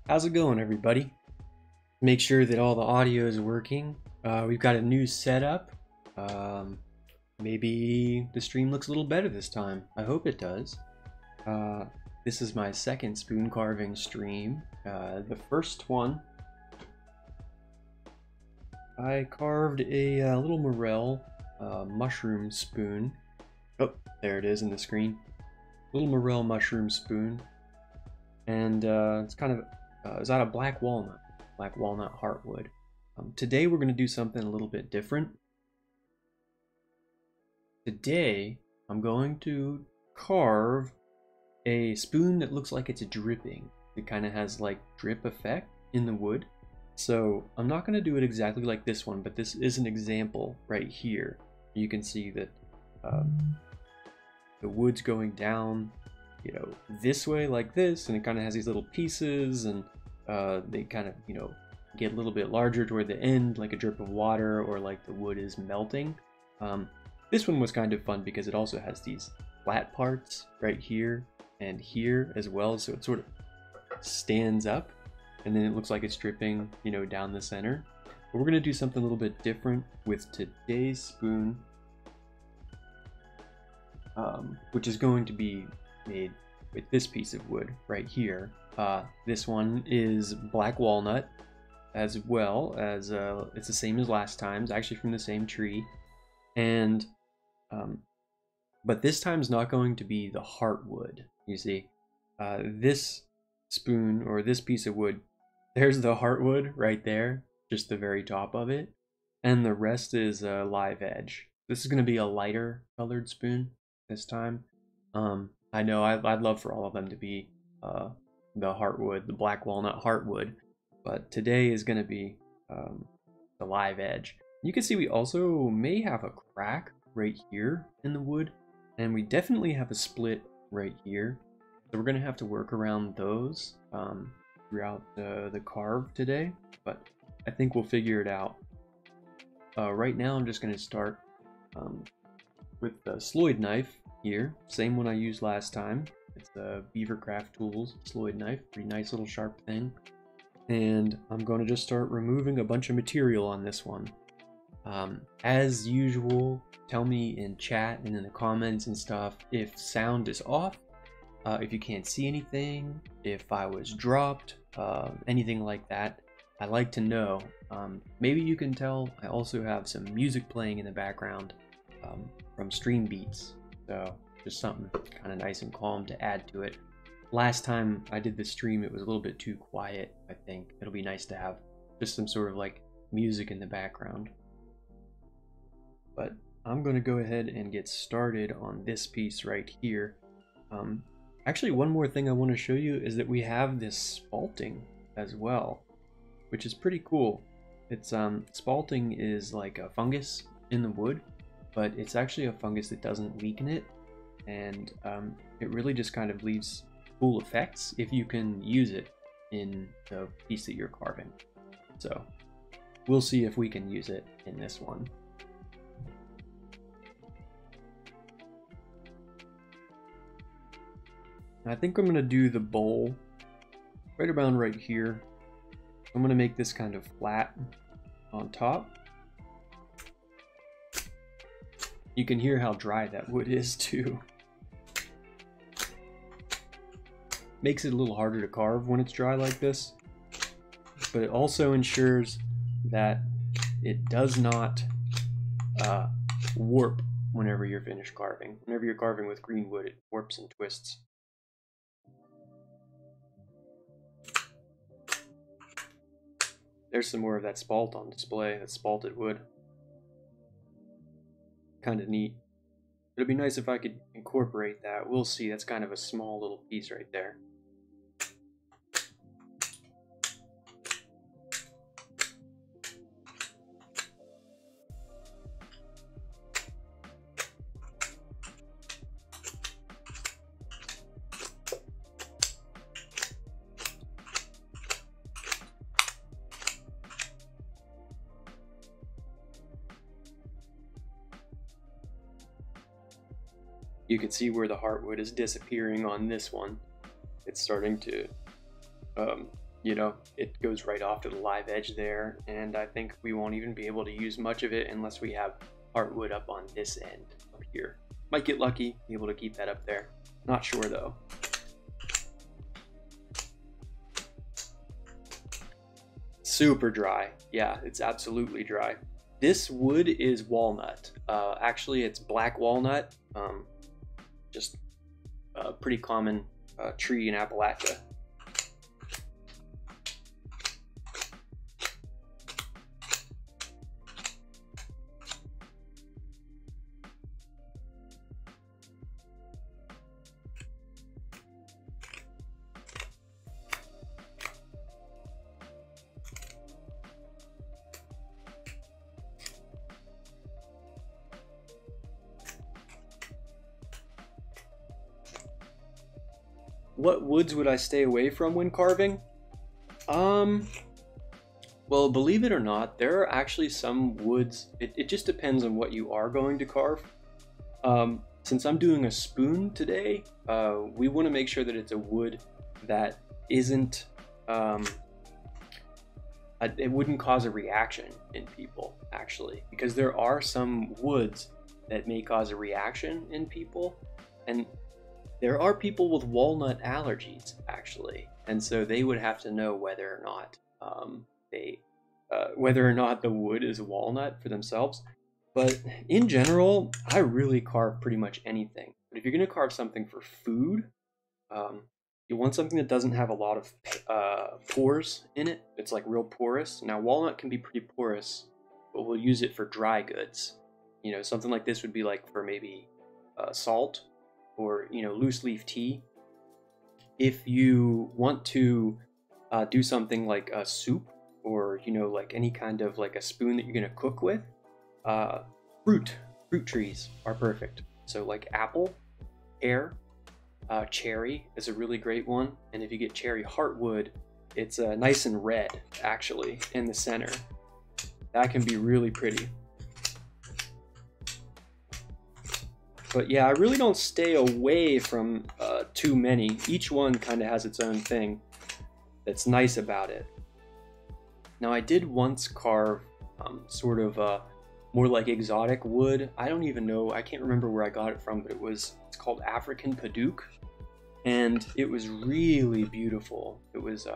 How's it going, everybody? Make sure that all the audio is working. We've got a new setup. Um, Maybe the stream looks a little better this time. I hope it does. Uh, this is my second spoon carving stream. The first one, I carved a little morel mushroom spoon. Oh, there it is in the screen. Little morel mushroom spoon. And it's kind of, it's out of black walnut heartwood. Today we're going to do something a little bit different. Today I'm going to carve a spoon that looks like it's dripping. It kind of has like drip effect in the wood. So I'm not going to do it exactly like this one, but this is an example right here. You can see that the wood's going down, you know, this way like this, and it kind of has these little pieces, and they kind of, you know, get a little bit larger toward the end, like a drip of water, or like the wood is melting. This one was kind of fun because it also has these flat parts right here and here as well, so it sort of stands up, and then it looks like it's dripping, you know, down the center. But we're gonna do something a little bit different with today's spoon, which is going to be made with this piece of wood right here. This one is black walnut, as well as it's the same as last time's, actually from the same tree, and but this time's not going to be the heartwood. You see, this spoon or this piece of wood, there's the heartwood right there, just the very top of it, and the rest is live edge. This is going to be a lighter colored spoon this time. I know I'd love for all of them to be the heartwood, the black walnut heartwood, but today is going to be the live edge. You can see we also may have a crack right here in the wood, and we definitely have a split right here. So we're going to have to work around those throughout the carve today, but I think we'll figure it out. Right now I'm just going to start with the Sloyd knife here, same one I used last time. It's the Beavercraft Tools Sloyd knife, pretty nice little sharp thing. And I'm going to just start removing a bunch of material on this one. As usual, tell me in chat and in the comments and stuff if sound is off, if you can't see anything, if I was dropped, anything like that. I like to know. Maybe you can tell I also have some music playing in the background from Stream Beats, so just something kind of nice and calm to add to it. Last time I did the stream, it was a little bit too quiet. I think it'll be nice to have just some sort of like music in the background. But I'm going to go ahead and get started on this piece right here. Actually, one more thing I want to show you is that we have this spalting as well, which is pretty cool. It's spalting is like a fungus in the wood, but it's actually a fungus that doesn't weaken it, and it really just kind of leaves cool effects if you can use it in the piece that you're carving. So we'll see if we can use it in this one. I think I'm going to do the bowl right around right here. I'm going to make this kind of flat on top. You can hear how dry that wood is too. Makes it a little harder to carve when it's dry like this, but it also ensures that it does not warp whenever you're finished carving. Whenever you're carving with green wood, it warps and twists. There's some more of that spalt on display, that spalted wood. Kind of neat. It'd be nice if I could incorporate that. We'll see. That's kind of a small little piece right there. You can see where the heartwood is disappearing on this one. It's starting to you know, it goes right off to the live edge there, and I think we won't even be able to use much of it unless we have heartwood up on this end up here. Might get lucky, be able to keep that up there. Not sure though. Super dry. Yeah, it's absolutely dry. This wood is walnut. Actually, it's black walnut. Just a pretty common tree in Appalachia. What woods would I stay away from when carving? Well, believe it or not, there are actually some woods, it just depends on what you are going to carve. Since I'm doing a spoon today, we want to make sure that it's a wood that isn't, it wouldn't cause a reaction in people, actually, because there are some woods that may cause a reaction in people, and there are people with walnut allergies, actually, and so they would have to know whether or not whether or not the wood is walnut for themselves. But in general, I really carve pretty much anything. But if you're going to carve something for food, you want something that doesn't have a lot of pores in it. It's like real porous. Now, walnut can be pretty porous, but we'll use it for dry goods. You know, something like this would be like for maybe salt, or, you know, loose leaf tea. If you want to do something like a soup, or, you know, like any kind of like a spoon that you're going to cook with, fruit trees are perfect. So like apple, pear, cherry is a really great one. And if you get cherry heartwood, it's nice and red actually in the center. That can be really pretty. But yeah, I really don't stay away from too many. Each one kind of has its own thing that's nice about it. Now, I did once carve sort of more like exotic wood. I don't even know, I can't remember where I got it from, but it's called African Padauk, and it was really beautiful. It was,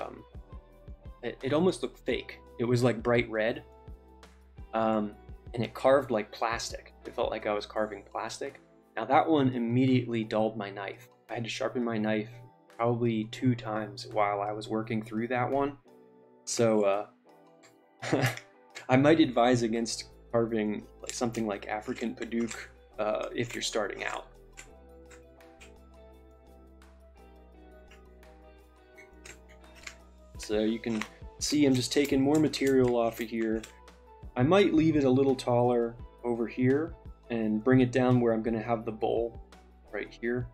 it almost looked fake. It was like bright red, and it carved like plastic. It felt like I was carving plastic. Now that one immediately dulled my knife. I had to sharpen my knife probably 2 times while I was working through that one. So I might advise against carving like something like African Padauk if you're starting out. So you can see I'm just taking more material off of here. I might leave it a little taller over here and bring it down where I'm going to have the bowl right here.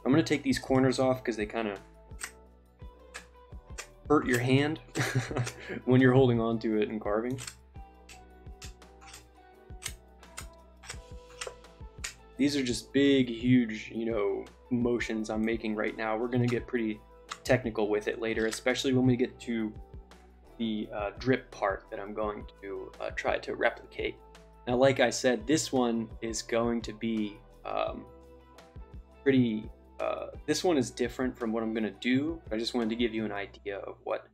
I'm going to take these corners off because they kind of hurt your hand when you're holding on to it and carving. These are just big, huge, you know, motions I'm making right now. We're going to get pretty technical with it later, especially when we get to the drip part that I'm going to try to replicate. Now, like I said, this one is going to be this one is different from what I'm going to do. I just wanted to give you an idea of what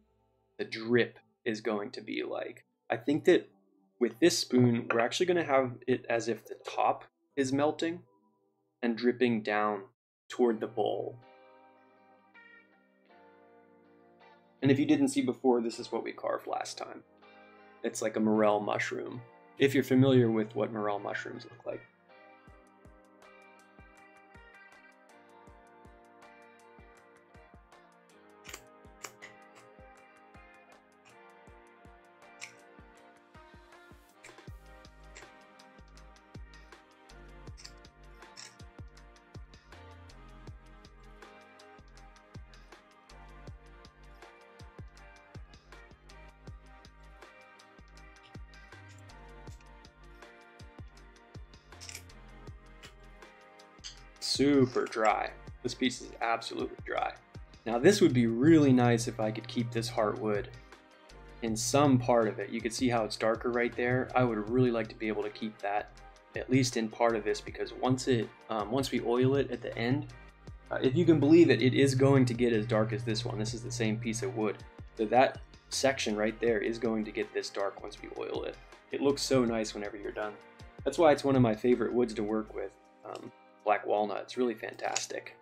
the drip is going to be like. I think that with this spoon, we're actually going to have it as if the top is melting and dripping down toward the bowl. And if you didn't see before, this is what we carved last time. It's like a morel mushroom, if you're familiar with what morel mushrooms look like. Super dry. This piece is absolutely dry. Now this would be really nice if I could keep this heartwood in some part of it. You can see how it's darker right there. I would really like to be able to keep that at least in part of this, because once we oil it at the end, if you can believe it, it is going to get as dark as this one. This is the same piece of wood. So that section right there is going to get this dark once we oil it. It looks so nice whenever you're done. That's why it's one of my favorite woods to work with. Black walnut, it's really fantastic.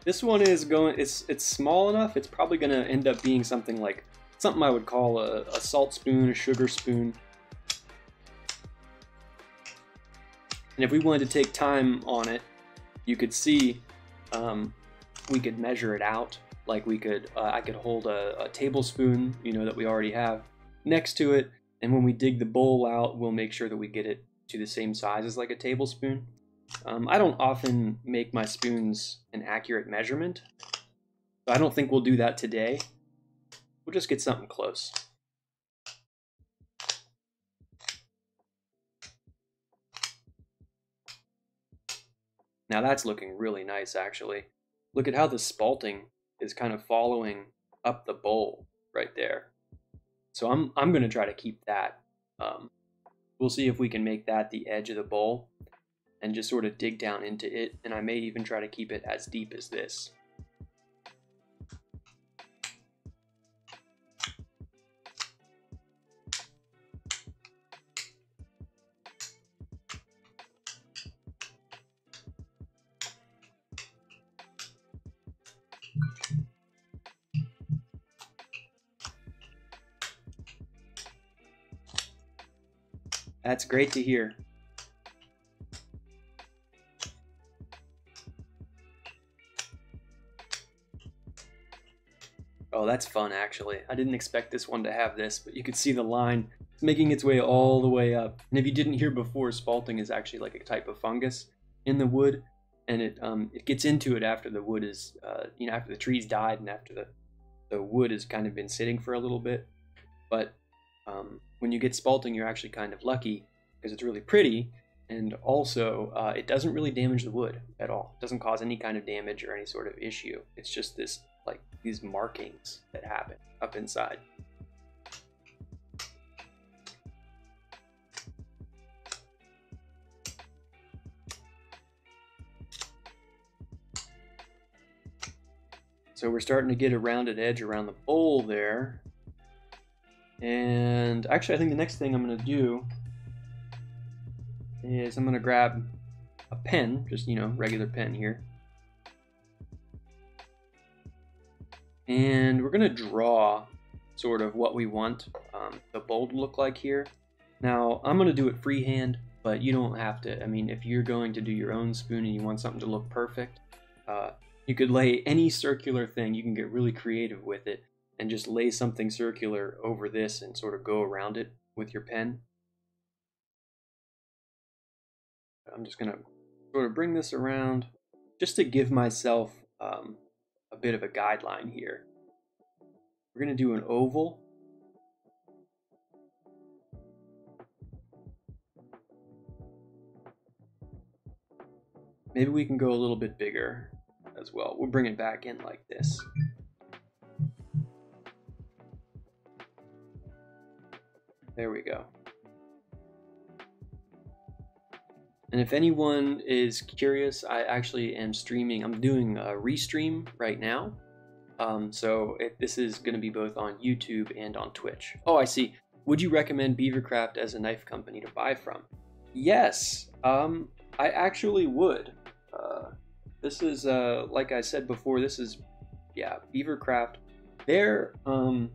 This one is going, it's small enough, it's probably going to end up being something I would call a salt spoon, a sugar spoon. And if we wanted to take time on it, you could see we could measure it out. Like we could, I could hold a tablespoon, you know, that we already have next to it. And when we dig the bowl out, we'll make sure that we get it to the same size as like a tablespoon. I don't often make my spoons an accurate measurement, so I don't think we'll do that today. We'll just get something close. Now that's looking really nice, actually. Look at how the spalting is kind of following up the bowl right there. So I'm going to try to keep that. We'll see if we can make that the edge of the bowl and just sort of dig down into it, and I may even try to keep it as deep as this. That's great to hear. Oh, that's fun, actually. I didn't expect this one to have this, but you could see the line making its way all the way up. And if you didn't hear before, spalting is actually like a type of fungus in the wood, and it gets into it after the wood is, you know, after the tree's died and after the wood has kind of been sitting for a little bit. But when you get spalting, you're actually kind of lucky because it's really pretty, and also it doesn't really damage the wood at all. It doesn't cause any kind of damage or any sort of issue. It's just this, like, these markings that happen up inside. So we're starting to get a rounded edge around the bowl there. And actually, I think the next thing I'm going to do is I'm going to grab a pen, just, you know, regular pen here. And we're going to draw sort of what we want the bowl to look like here. Now, I'm going to do it freehand, but you don't have to. I mean, if you're going to do your own spoon and you want something to look perfect, you could lay any circular thing. You can get really creative with it and just lay something circular over this and sort of go around it with your pen. I'm just going to sort of bring this around just to give myself a bit of a guideline here. We're going to do an oval. Maybe we can go a little bit bigger as well. We'll bring it back in like this. There we go. And if anyone is curious, I actually am streaming. I'm doing a restream right now. So this is going to be both on YouTube and on Twitch. Oh, I see. Would you recommend Beavercraft as a knife company to buy from? Yes, I actually would. This is, like I said before, this is, yeah, Beavercraft. They're, I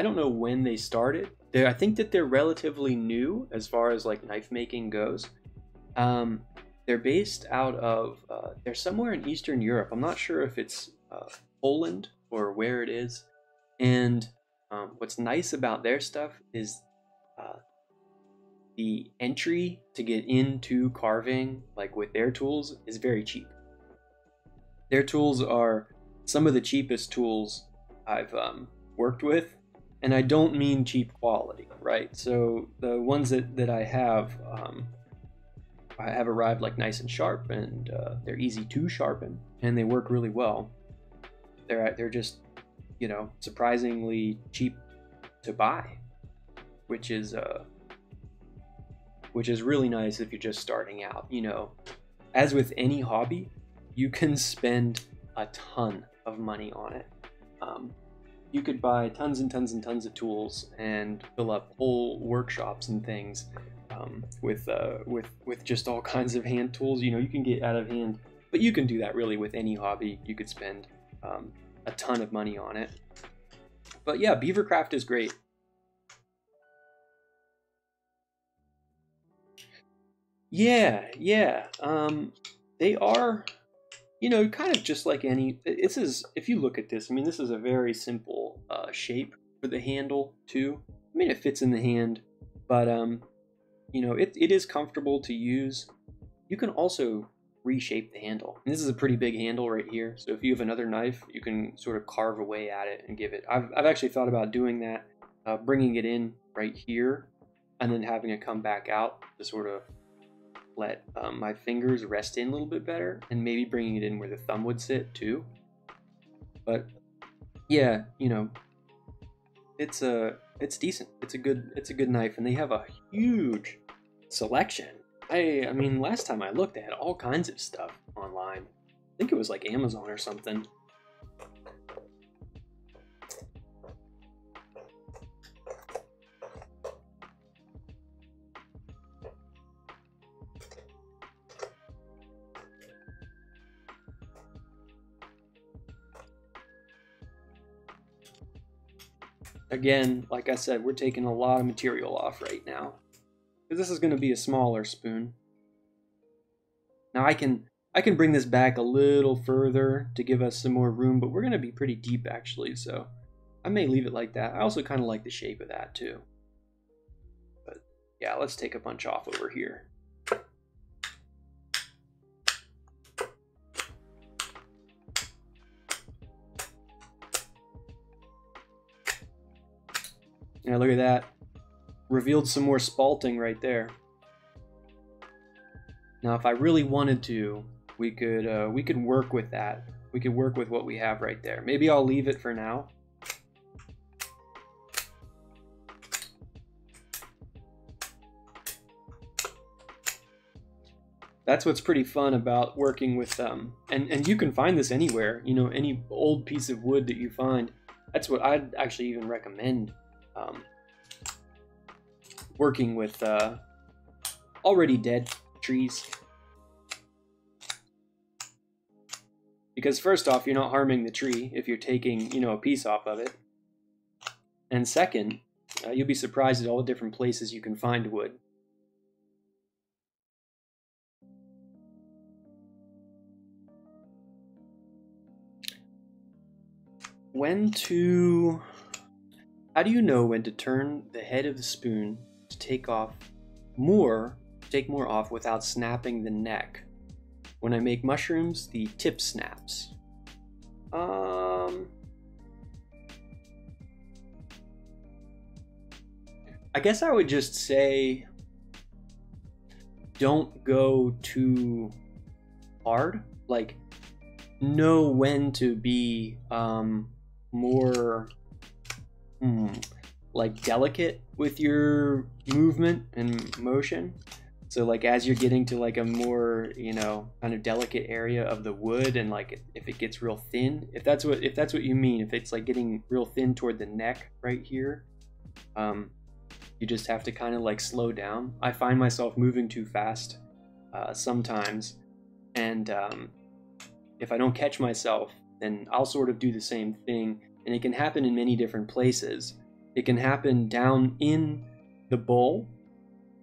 don't know when they started. I think that they're relatively new as far as like knife making goes. They're based out of, they're somewhere in Eastern Europe. I'm not sure if it's Poland or where it is. And what's nice about their stuff is the entry to get into carving, like with their tools, is very cheap. Their tools are some of the cheapest tools I've worked with, and I don't mean cheap quality, right? So the ones that I have arrived like nice and sharp, and they're easy to sharpen, and they work really well. They're just, you know, surprisingly cheap to buy, which is really nice if you're just starting out. You know, as with any hobby, you can spend a ton of money on it. You could buy tons and tons and tons of tools and fill up whole workshops and things with just all kinds of hand tools. You know, you can get out of hand, but you can do that really with any hobby. You could spend a ton of money on it. But yeah, Beavercraft is great. Yeah. They are, you know, kind of just like any. This is, if you look at this, I mean, this is a very simple shape for the handle too. I mean, it fits in the hand, but you know, it is comfortable to use. You can also reshape the handle. And this is a pretty big handle right here, so if you have another knife, you can sort of carve away at it and give it. I've actually thought about doing that, bringing it in right here, and then having it come back out to sort of let my fingers rest in a little bit better, and maybe bringing it in where the thumb would sit too. But yeah, you know, it's decent. It's a good knife, and they have a huge selection. I mean, last time I looked, they had all kinds of stuff online. I think it was like Amazon or something. Again, like I said, we're taking a lot of material off right now, because this is going to be a smaller spoon. Now I can bring this back a little further to give us some more room, but we're going to be pretty deep actually, so I may leave it like that. I also kind of like the shape of that too. But yeah, let's take a bunch off over here. Yeah, look at that. Revealed some more spalting right there. Now, if I really wanted to, we could work with that. We could work with what we have right there. Maybe I'll leave it for now. That's what's pretty fun about working with them. And you can find this anywhere, you know, any old piece of wood that you find. That's what I'd actually even recommend. Working with already dead trees, because first off, you're not harming the tree if you're taking, you know, a piece off of it, and second, you'll be surprised at all the different places you can find wood. How do you know when to turn the head of the spoon to take more off without snapping the neck? When I make mushrooms, the tip snaps. I guess I would just say don't go too hard. Like, know when to be more like delicate with your movement and motion. So like as you're getting to like a more, you know, kind of delicate area of the wood, and like if it gets real thin, if that's what you mean, if it's like getting real thin toward the neck right here, you just have to kind of like slow down. I find myself moving too fast sometimes, and if I don't catch myself, then I'll sort of do the same thing. And it can happen in many different places. It can happen down in the bowl.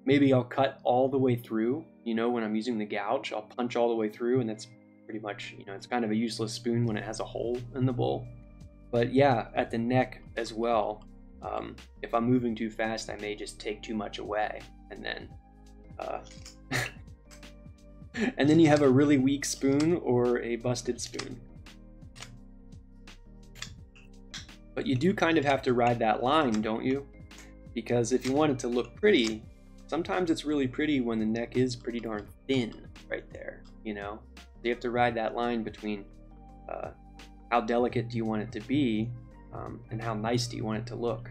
Maybe I'll cut all the way through, you know, when I'm using the gouge, I'll punch all the way through, and that's pretty much, you know, it's kind of a useless spoon when it has a hole in the bowl. But yeah, at the neck as well, If I'm moving too fast, I may just take too much away, and then and then you have a really weak spoon or a busted spoon. But you do kind of have to ride that line, don't you? Because if you want it to look pretty, sometimes it's really pretty when the neck is pretty darn thin right there, you know? You have to ride that line between how delicate do you want it to be and how nice do you want it to look.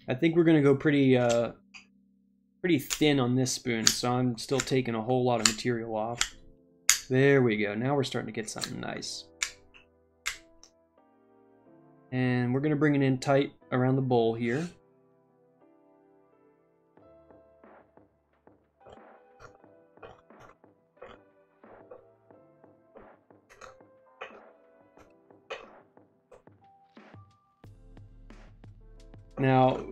I think we're gonna go pretty thin on this spoon, so I'm still taking a whole lot of material off. There we go. Now we're starting to get something nice. And we're gonna bring it in tight around the bowl here. Now,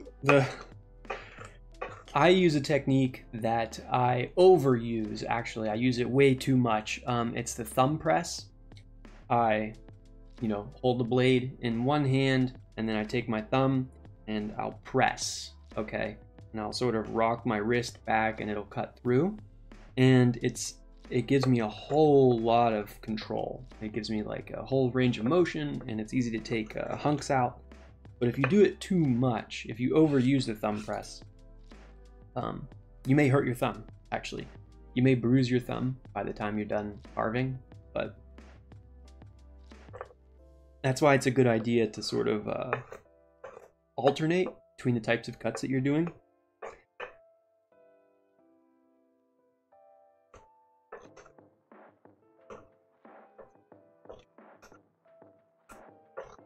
I use a technique that I overuse, actually. I use it way too much. It's the thumb press. I, hold the blade in one hand, and then I take my thumb and I'll press, okay? And I'll sort of rock my wrist back and it'll cut through. And it gives me a whole lot of control. It gives me like a whole range of motion, and it's easy to take hunks out. But if you do it too much, if you overuse the thumb press, you may hurt your thumb, actually. You may bruise your thumb by the time you're done carving, but that's why it's a good idea to sort of alternate between the types of cuts that you're doing.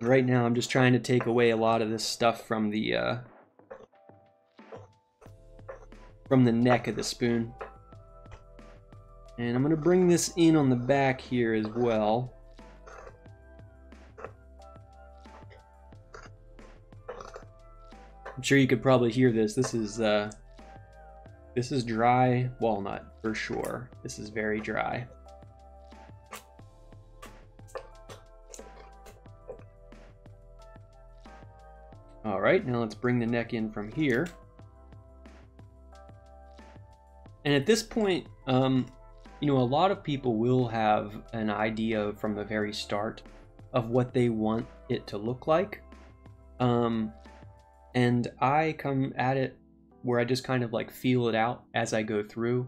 Right now, I'm just trying to take away a lot of this stuff from the neck of the spoon. And I'm gonna bring this in on the back here as well. I'm sure you could probably hear this. This is dry walnut for sure. This is very dry. All right, now let's bring the neck in from here. And at this point, a lot of people will have an idea from the very start of what they want it to look like. And I come at it where I just kind of like feel it out as I go through.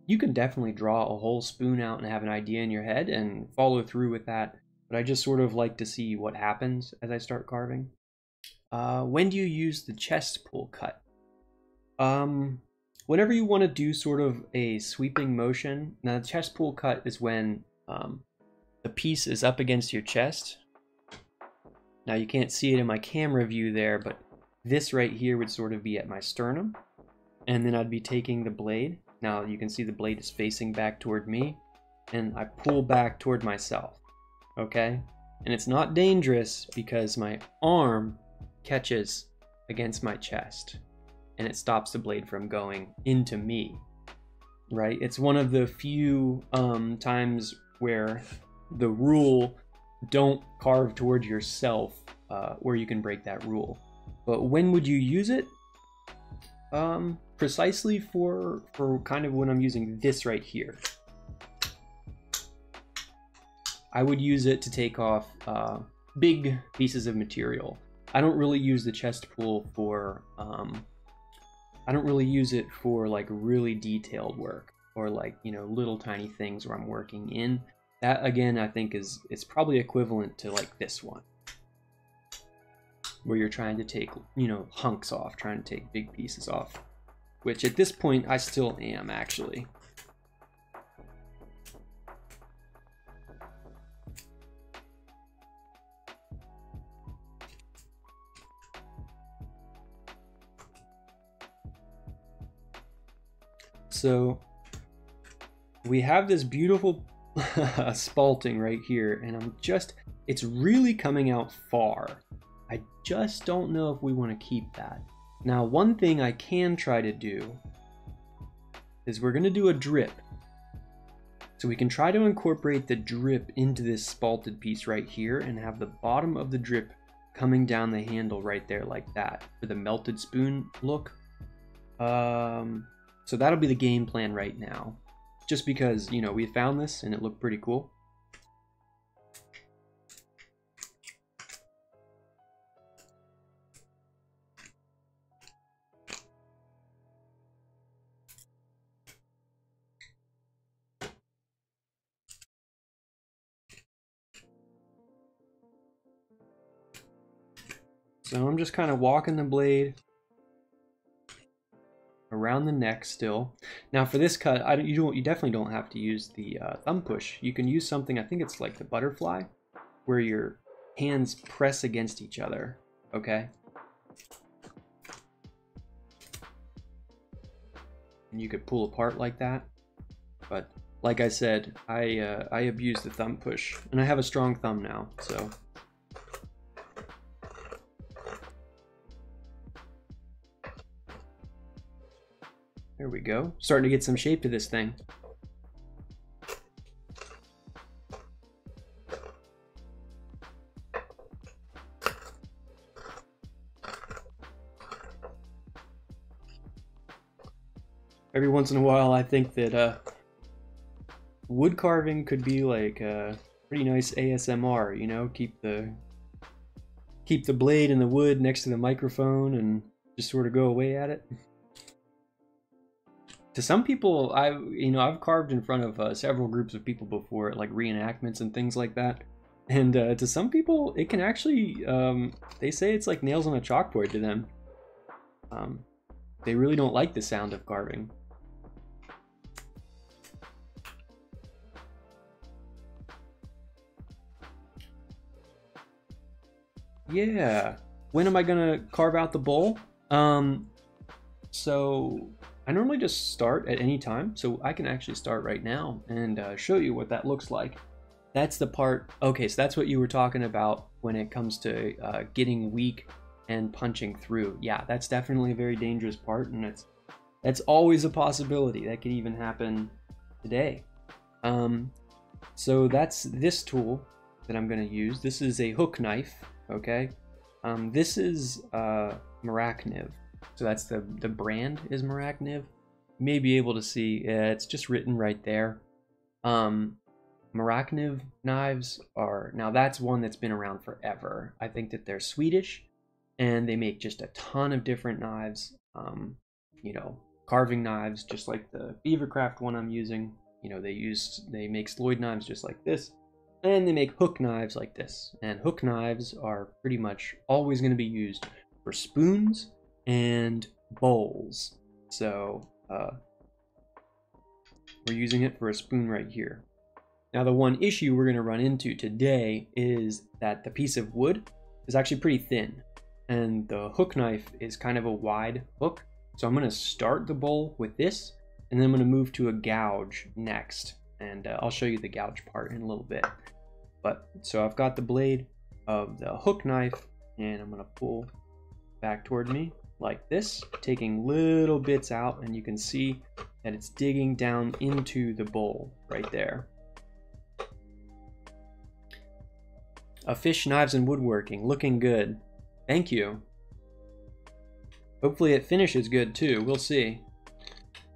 You can definitely draw a whole spoon out and have an idea in your head and follow through with that. But I just sort of like to see what happens as I start carving. When do you use the chest pull cut? Whenever you want to do sort of a sweeping motion. Now the chest pull cut is when the piece is up against your chest. Now you can't see it in my camera view there, but this right here would sort of be at my sternum. And then I'd be taking the blade. Now you can see the blade is facing back toward me, and I pull back toward myself, okay? And it's not dangerous because my arm catches against my chest and it stops the blade from going into me, right? It's one of the few times where the rule don't carve toward yourself where you can break that rule. But when would you use it? Precisely for kind of when I'm using this right here. I would use it to take off big pieces of material. I don't really use the chest pull for, I don't really use it for like really detailed work or like, little tiny things where I'm working in. That again, I think it's probably equivalent to like this one, where you're trying to take, hunks off, trying to take big pieces off, which at this point I still am actually. So we have this beautiful spalting right here, and it's really coming out far. I just don't know if we want to keep that. Now, one thing I can try to do is we're going to do a drip. So we can try to incorporate the drip into this spalted piece right here and have the bottom of the drip coming down the handle right there like that for the melted spoon look. So that'll be the game plan right now. Just because, you know, we found this and it looked pretty cool. So I'm just kind of walking the blade around the neck still. Now for this cut, you definitely don't have to use the thumb push. You can use something, I think it's like the butterfly, where your hands press against each other, okay? And you could pull apart like that. But like I said, I abuse the thumb push, and I have a strong thumb now, so. There we go. Starting to get some shape to this thing. Every once in a while, I think that wood carving could be like a pretty nice ASMR, you know? Keep the blade and the wood next to the microphone and just sort of go away at it. To some people, I've carved in front of several groups of people before, like reenactments and things like that. And to some people, it can actually, they say it's like nails on a chalkboard to them. They really don't like the sound of carving. Yeah. When am I gonna carve out the bowl? So I normally just start at any time, so I can actually start right now and show you what that looks like. That's the part, okay, so that's what you were talking about when it comes to getting weak and punching through. Yeah, that's definitely a very dangerous part, and that's always a possibility. That could even happen today. So that's this tool that I'm gonna use. This is a hook knife, okay? This is Maracniv. So that's the brand is Maracniv. You may be able to see, it's just written right there. Maracniv knives are, now that's one that's been around forever. I think that they're Swedish and they make just a ton of different knives. You know, carving knives, just like the Beavercraft one I'm using. You know, they make Sloyd knives just like this. And they make hook knives like this. And hook knives are pretty much always going to be used for spoons and bowls. So we're using it for a spoon right here. Now the one issue we're going to run into today is that the piece of wood is actually pretty thin, and the hook knife is kind of a wide hook. So I'm going to start the bowl with this, and then I'm going to move to a gouge next, and I'll show you the gouge part in a little bit. But so I've got the blade of the hook knife, and I'm going to pull back toward me like this, taking little bits out, and you can see that it's digging down into the bowl right there. Fish, Knives, and Woodworking, looking good. Thank you. Hopefully it finishes good too, we'll see.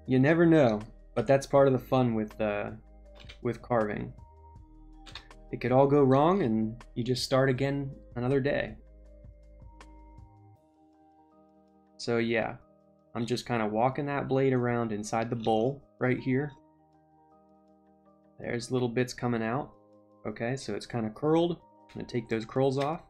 You never know, but that's part of the fun with carving. It could all go wrong and you just start again another day. So yeah, I'm just kind of walking that blade around inside the bowl right here. There's little bits coming out. Okay, so it's kind of curled. I'm going to take those curls off.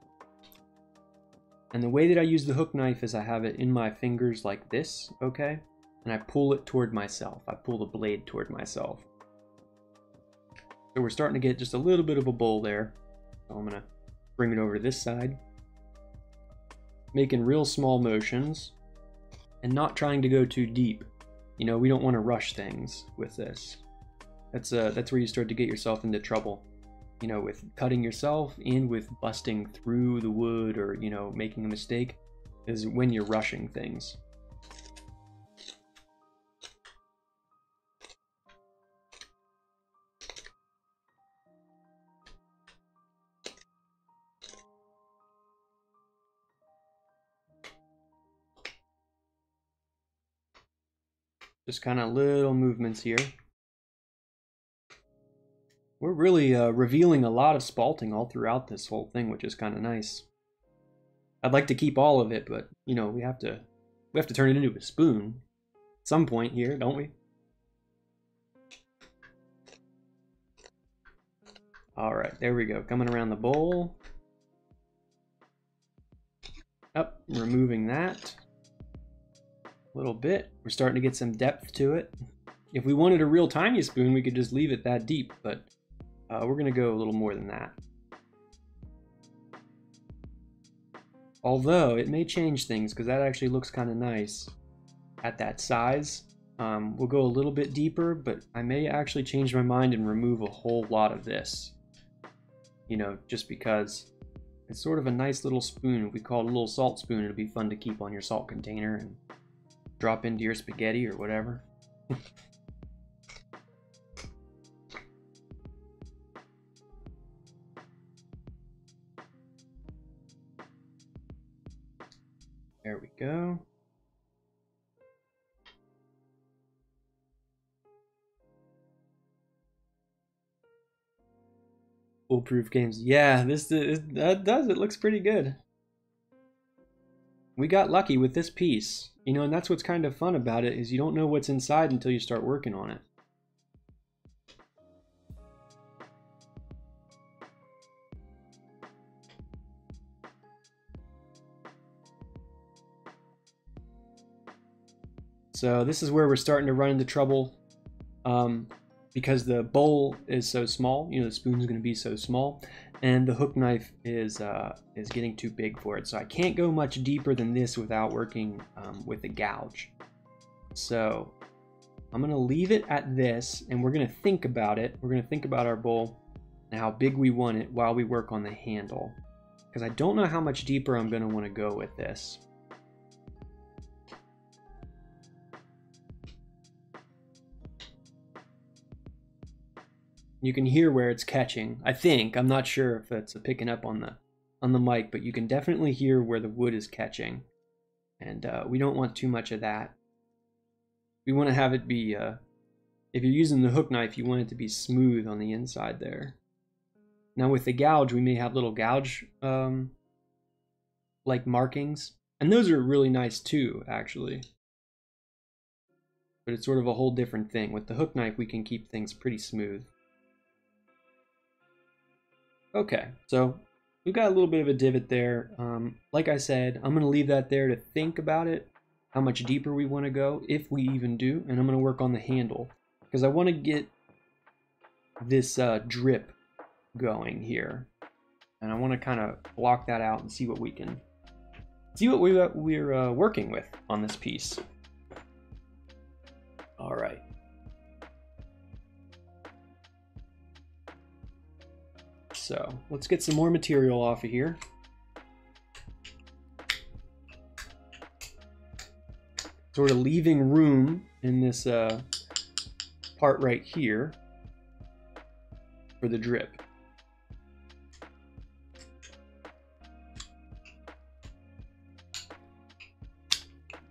And the way that I use the hook knife is I have it in my fingers like this, okay? And I pull it toward myself. I pull the blade toward myself. So we're starting to get just a little bit of a bowl there. So I'm going to bring it over to this side. Making real small motions and not trying to go too deep. You know, we don't want to rush things with this. That's where you start to get yourself into trouble. you know, with cutting yourself and with busting through the wood or, you know, making a mistake, is when you're rushing things. Just kind of little movements here. We're really revealing a lot of spalting all throughout this whole thing, which is kind of nice. I'd like to keep all of it, but you know, we have to turn it into a spoon at some point here, don't we? All right, there we go. Coming around the bowl. Up, removing that a little bit. We're starting to get some depth to it. If we wanted a real tiny spoon, we could just leave it that deep, but we're gonna go a little more than that. Although it may change things, because that actually looks kind of nice at that size. We'll go a little bit deeper, but I may actually change my mind and remove a whole lot of this. You know, just because it's sort of a nice little spoon. If we call it a little salt spoon, it'll be fun to keep on your salt container and drop into your spaghetti or whatever. There we go. Foolproof games. Yeah, that does. It looks pretty good. We got lucky with this piece. You know, and that's what's kind of fun about it, is you don't know what's inside until you start working on it. So this is where we're starting to run into trouble, because the bowl is so small. You know, the spoon's going to be so small, and the hook knife is getting too big for it. So I can't go much deeper than this without working with the gouge. So I'm going to leave it at this, and we're going to think about it. We're going to think about our bowl and how big we want it while we work on the handle, because I don't know how much deeper I'm going to want to go with this. You can hear where it's catching. I think, I'm not sure if it's picking up on the mic, but you can definitely hear where the wood is catching, and we don't want too much of that. We want to have it be, if you're using the hook knife, you want it to be smooth on the inside there. Now with the gouge, we may have little gouge like markings, and those are really nice too, actually. But it's sort of a whole different thing. With the hook knife, we can keep things pretty smooth. Okay, so we've got a little bit of a divot there. Like I said, I'm going to leave that there to think about it, how much deeper we want to go, if we even do, and I'm going to work on the handle, because I want to get this drip going here, and I want to kind of block that out and see what we can, we're working with on this piece. All right. So let's get some more material off of here. Sort of leaving room in this part right here for the drip.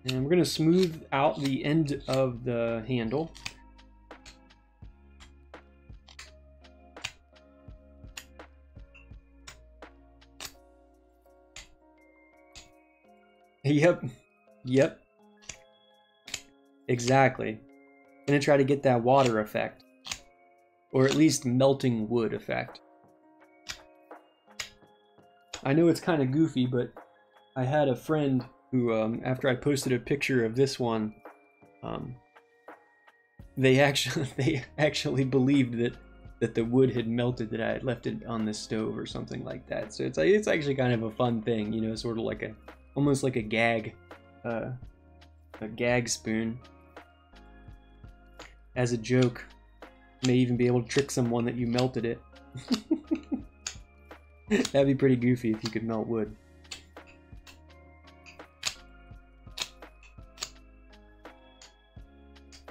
And we're going to smooth out the end of the handle. Yep. Exactly. I'm gonna try to get that water effect, or at least melting wood effect. I know it's kind of goofy, but I had a friend who, after I posted a picture of this one, they actually believed that the wood had melted, that I had left it on the stove or something like that. So it's actually kind of a fun thing, you know, sort of like almost like a gag spoon. As a joke, you may even be able to trick someone that you melted it. That'd be pretty goofy if you could melt wood.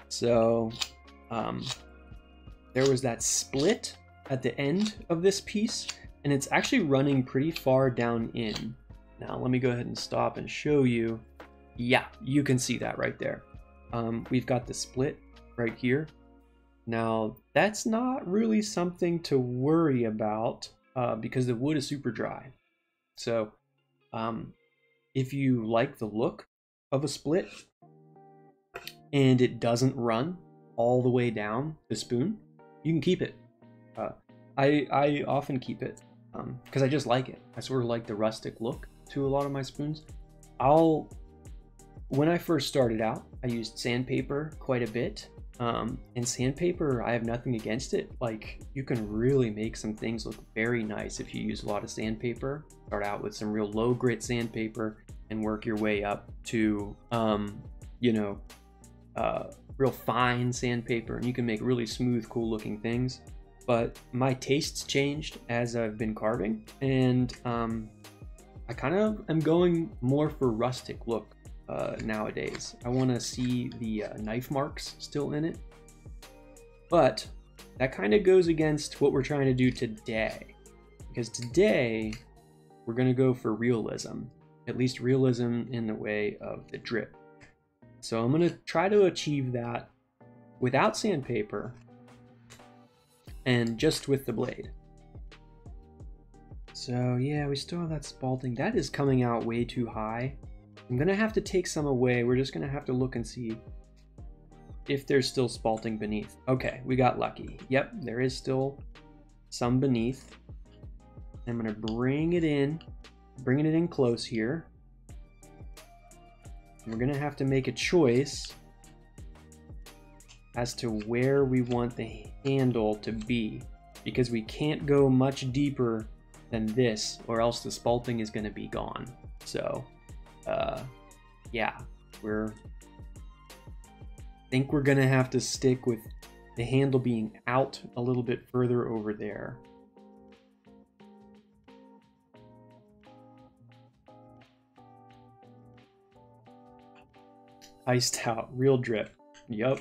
So, there was that split at the end of this piece, and it's actually running pretty far down in. Now, let me go ahead and stop and show you. Yeah, you can see that right there. We've got the split right here. Now, that's not really something to worry about because the wood is super dry. So, if you like the look of a split and it doesn't run all the way down the spoon, you can keep it. I often keep it because I just like it. I sort of like the rustic look to a lot of my spoons. When I first started out, I used sandpaper quite a bit. And sandpaper, I have nothing against it. Like, you can really make some things look very nice if you use a lot of sandpaper. Start out with some real low grit sandpaper and work your way up to, real fine sandpaper, and you can make really smooth, cool looking things. But my tastes changed as I've been carving, and I kind of am going more for rustic look nowadays. I want to see the knife marks still in it, but that kind of goes against what we're trying to do today, because today we're going to go for realism, at least realism in the way of the drip. So I'm going to try to achieve that without sandpaper and just with the blade. So yeah, we still have that spalting. That is coming out way too high. I'm going to have to take some away. We're just going to have to look and see if there's still spalting beneath. Okay, we got lucky. Yep, there is still some beneath. I'm going to bringing it in close here. We're going to have to make a choice as to where we want the handle to be, because we can't go much deeper than this or else the spalting is going to be gone. So yeah, I think we're going to have to stick with the handle being out a little bit further over there. Iced out, real drip. Yup.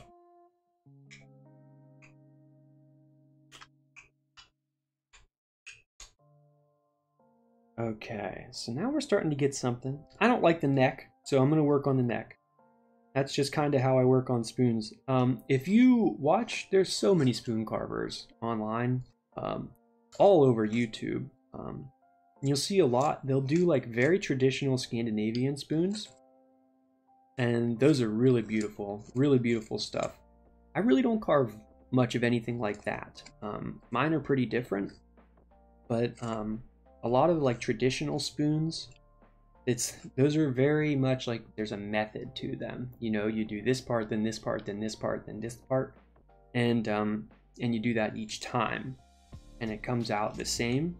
Okay, so now we're starting to get something. I don't like the neck, so I'm going to work on the neck. That's just kind of how I work on spoons. If you watch, there's so many spoon carvers online, all over YouTube. You'll see a lot. They'll do like very traditional Scandinavian spoons. And those are really beautiful stuff. I really don't carve much of anything like that. Mine are pretty different, but a lot of like traditional spoons, those are very much like there's a method to them. You know, you do this part, then this part, then this part, then this part, and you do that each time, and it comes out the same.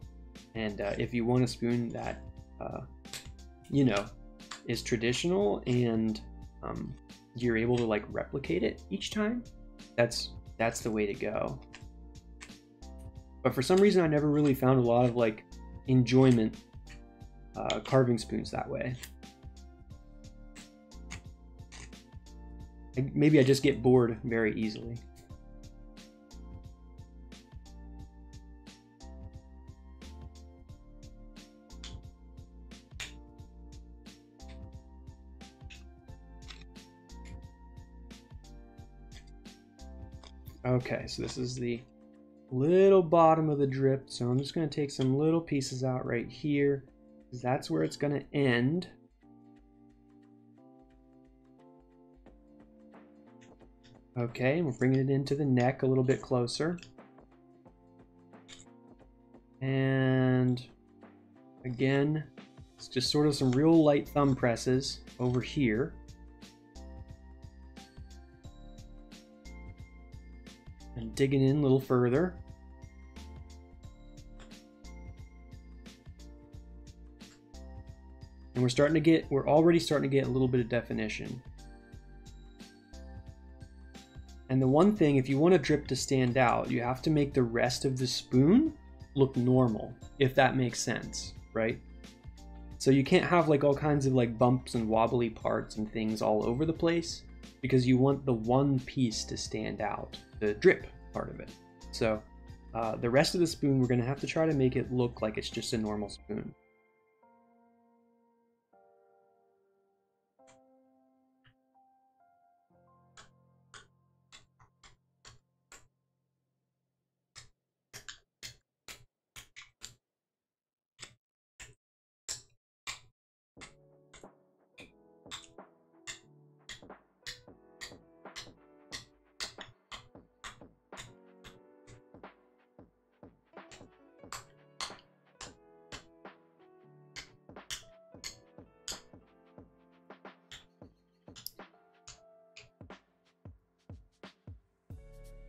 And if you want a spoon that is traditional and you're able to like replicate it each time, that's the way to go. But for some reason I never really found a lot of like enjoyment carving spoons that way. Maybe I just get bored very easily. Okay, so this is the little bottom of the drip, so I'm just going to take some little pieces out right here, because that's where it's going to end. Okay, and we're bringing it into the neck a little bit closer. And again, it's just sort of some real light thumb presses over here. And digging in a little further. And we're already starting to get a little bit of definition. And the one thing, if you want a drip to stand out, you have to make the rest of the spoon look normal, if that makes sense, right? So you can't have like all kinds of like bumps and wobbly parts and things all over the place, because you want the one piece to stand out, the drip part of it. So the rest of the spoon, we're gonna have to try to make it look like it's just a normal spoon.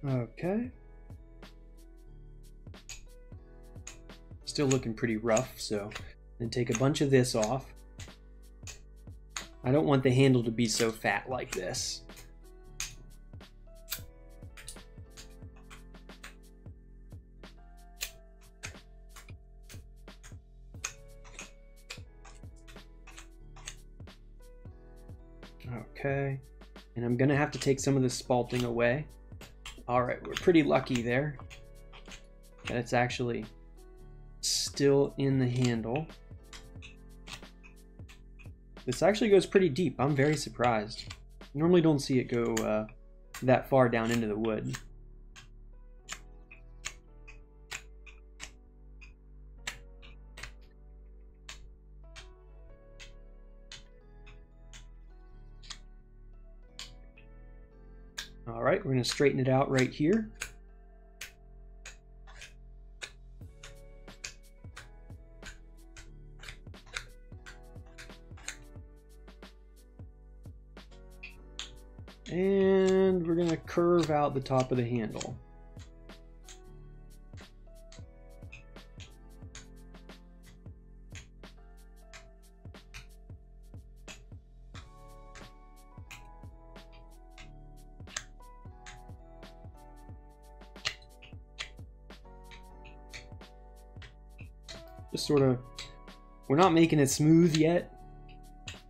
Okay. Still looking pretty rough, so then take a bunch of this off. I don't want the handle to be so fat like this. Okay, and I'm gonna have to take some of the spalting away. All right, we're pretty lucky there that it's actually still in the handle. This actually goes pretty deep. I'm very surprised. Normally don't see it go that far down into the wood. All right, we're going to straighten it out right here. And we're going to curve out the top of the handle. Just sort of, we're not making it smooth yet,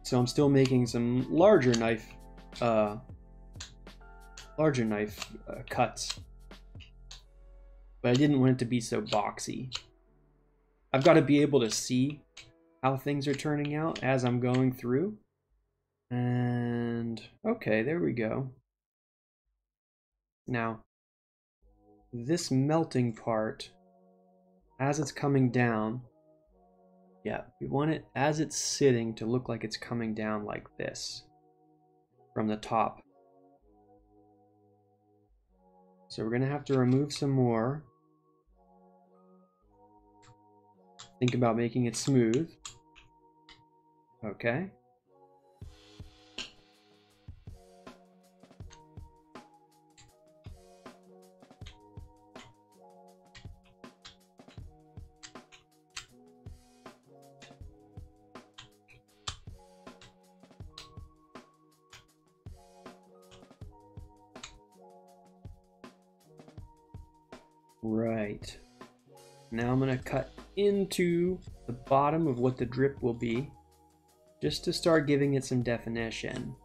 so I'm still making some larger knife cuts, but I didn't want it to be so boxy. I've got to be able to see how things are turning out as I'm going through. And okay, there we go. Now, this melting part, as it's coming down, yeah, we want it as it's sitting to look like it's coming down like this from the top. So we're going to have to remove some more. Think about making it smooth. Okay. Right. Now I'm going to cut into the bottom of what the drip will be, just to start giving it some definition.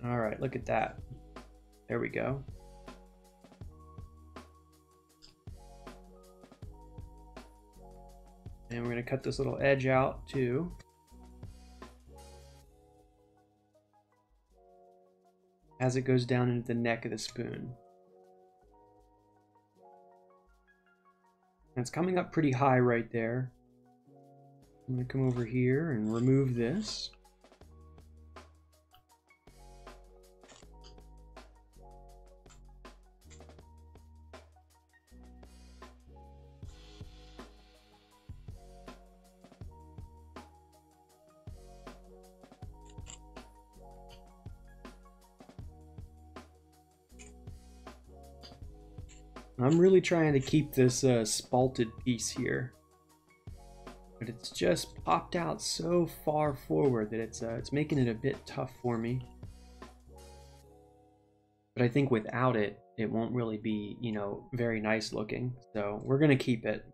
All right, look at that. There we go. And we're going to cut this little edge out too. As it goes down into the neck of the spoon. And it's coming up pretty high right there. I'm going to come over here and remove this. I'm really trying to keep this spalted piece here, but it's just popped out so far forward that it's making it a bit tough for me. but I think without it, it won't really be, you know, very nice looking. So we're gonna keep it.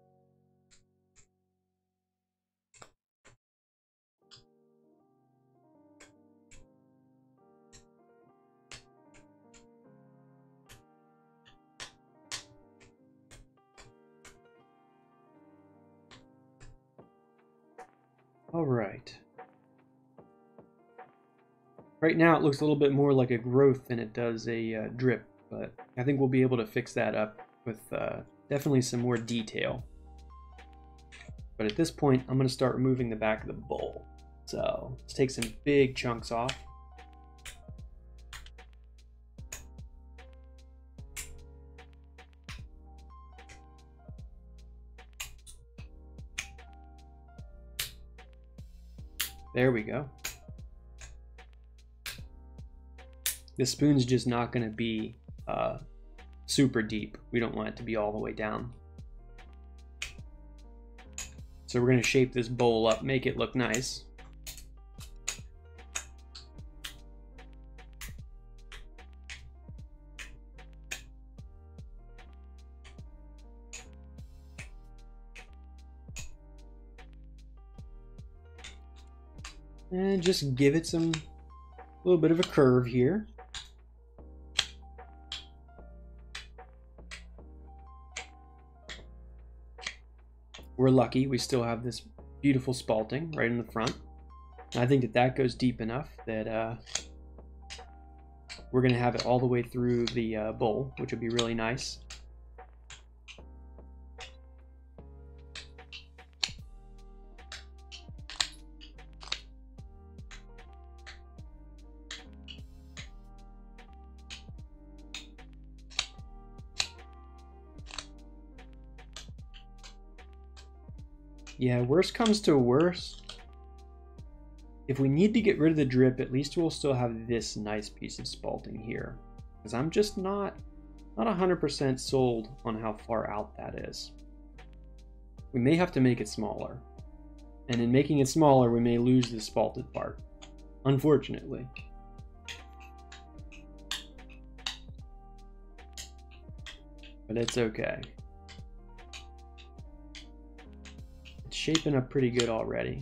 All right. Right now it looks a little bit more like a growth than it does a drip, but I think we'll be able to fix that up with definitely some more detail. But at this point, I'm going to start removing the back of the bowl. So let's take some big chunks off. There we go. This spoon's just not going to be super deep. We don't want it to be all the way down. So we're going to shape this bowl up, make it look nice. And just give it a little bit of a curve here. We're lucky we still have this beautiful spalting right in the front. And I think that that goes deep enough that we're going to have it all the way through the bowl, which would be really nice. Yeah, worst comes to worst, if we need to get rid of the drip, at least we'll still have this nice piece of spalting here. Because I'm just not 100% sold on how far out that is. We may have to make it smaller. And in making it smaller, we may lose the spalted part, unfortunately. But it's okay. It's shaping up pretty good already.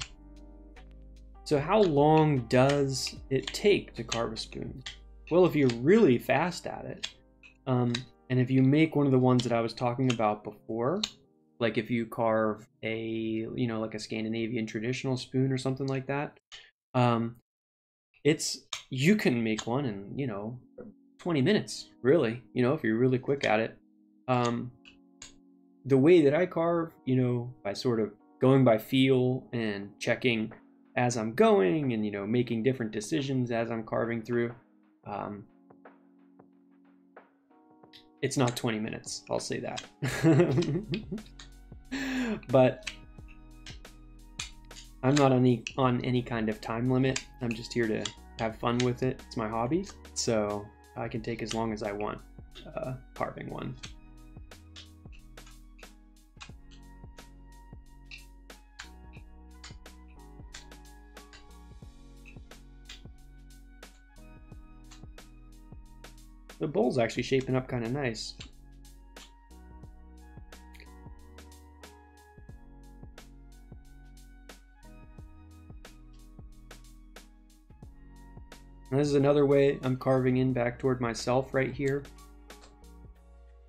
So how long does it take to carve a spoon? Well, if you're really fast at it, and if you make one of the ones that I was talking about before, like if you carve a, you know, like a Scandinavian traditional spoon or something like that, you can make one in, you know, 20 minutes, really, you know, if you're really quick at it. The way that I carve, you know, by sort of going by feel and checking as I'm going and, you know, making different decisions as I'm carving through, it's not 20 minutes, I'll say that. But I'm not on any kind of time limit. I'm just here to have fun with it. It's my hobby, so I can take as long as I want carving one. The bowl's actually shaping up kind of nice. And this is another way I'm carving in back toward myself right here.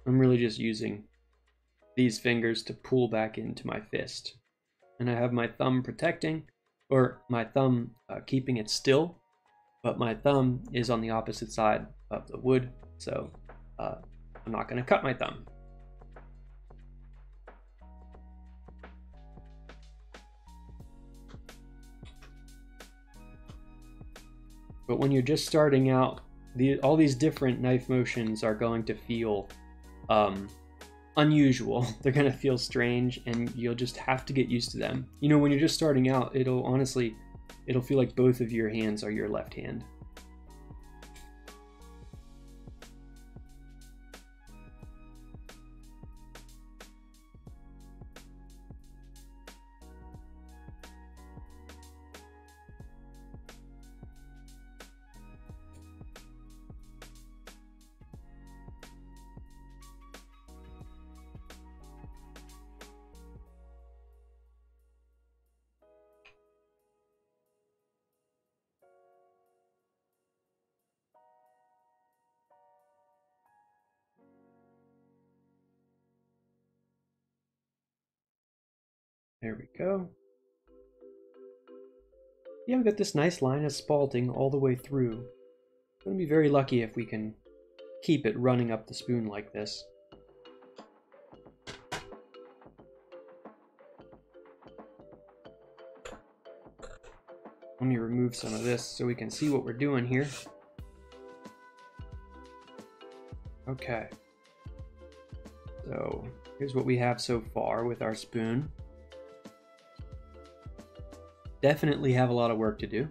I'm really just using these fingers to pull back into my fist. And I have my thumb protecting, or my thumb keeping it still, but my thumb is on the opposite side of the wood, so I'm not going to cut my thumb. But when you're just starting out, all these different knife motions are going to feel unusual. They're going to feel strange, and you'll just have to get used to them. You know, when you're just starting out, it'll feel like both of your hands are your left hand. There we go. Yeah, we've got this nice line of spalting all the way through. We're going to be very lucky if we can keep it running up the spoon like this. Let me remove some of this so we can see what we're doing here. Okay. So here's what we have so far with our spoon. Definitely have a lot of work to do.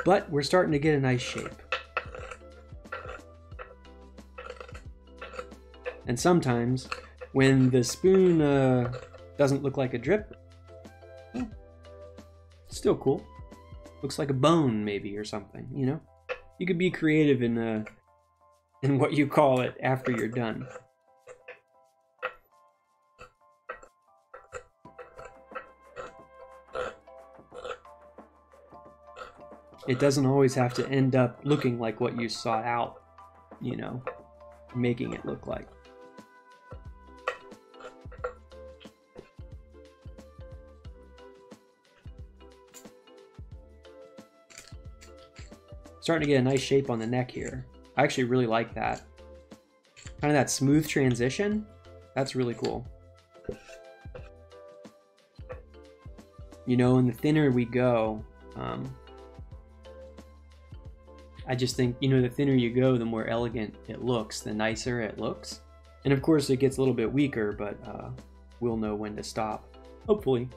But we're starting to get a nice shape. And sometimes when the spoon doesn't look like a drip, well, it's still cool. Looks like a bone maybe or something, you know? You could be creative in what you call it after you're done. It doesn't always have to end up looking like what you sought out, you know, making it look like. Starting to get a nice shape on the neck here. I actually really like that. Kind of that smooth transition. That's really cool. You know, and the thinner we go, I just think, you know, the thinner you go, the more elegant it looks, the nicer it looks. And of course it gets a little bit weaker, but we'll know when to stop, hopefully.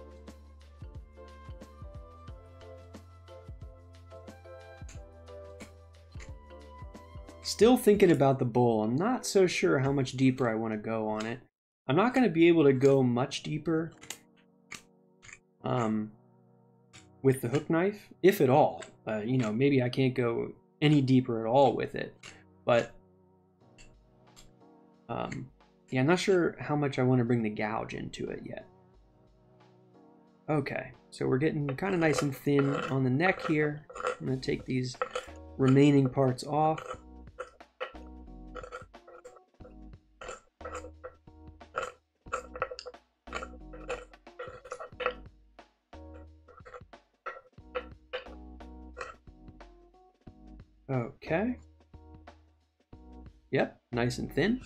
Still thinking about the bowl. I'm not so sure how much deeper I want to go on it. I'm not going to be able to go much deeper with the hook knife, if at all. You know, maybe I can't go any deeper at all with it, but yeah, I'm not sure how much I want to bring the gouge into it yet. Okay, so we're getting kind of nice and thin on the neck here. I'm going to take these remaining parts off. Okay. Yep, nice and thin.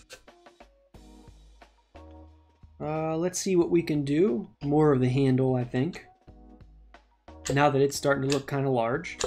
Let's see what we can do. More of the handle, I think. Now that it's starting to look kind of large.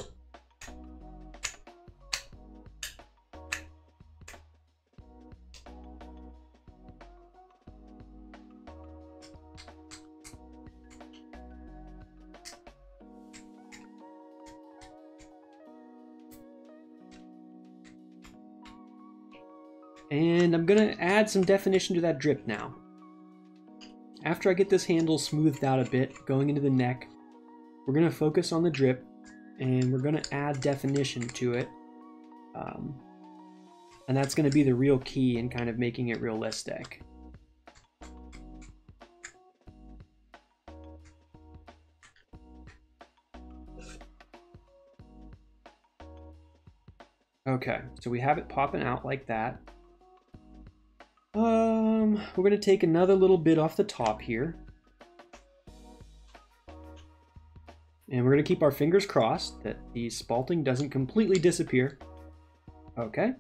And I'm gonna add some definition to that drip now. After I get this handle smoothed out a bit, going into the neck, we're gonna focus on the drip and we're gonna add definition to it. And that's gonna be the real key in kind of making it realistic. Okay, so we have it popping out like that. We're gonna take another little bit off the top here. And we're gonna keep our fingers crossed that the spalting doesn't completely disappear. Okay.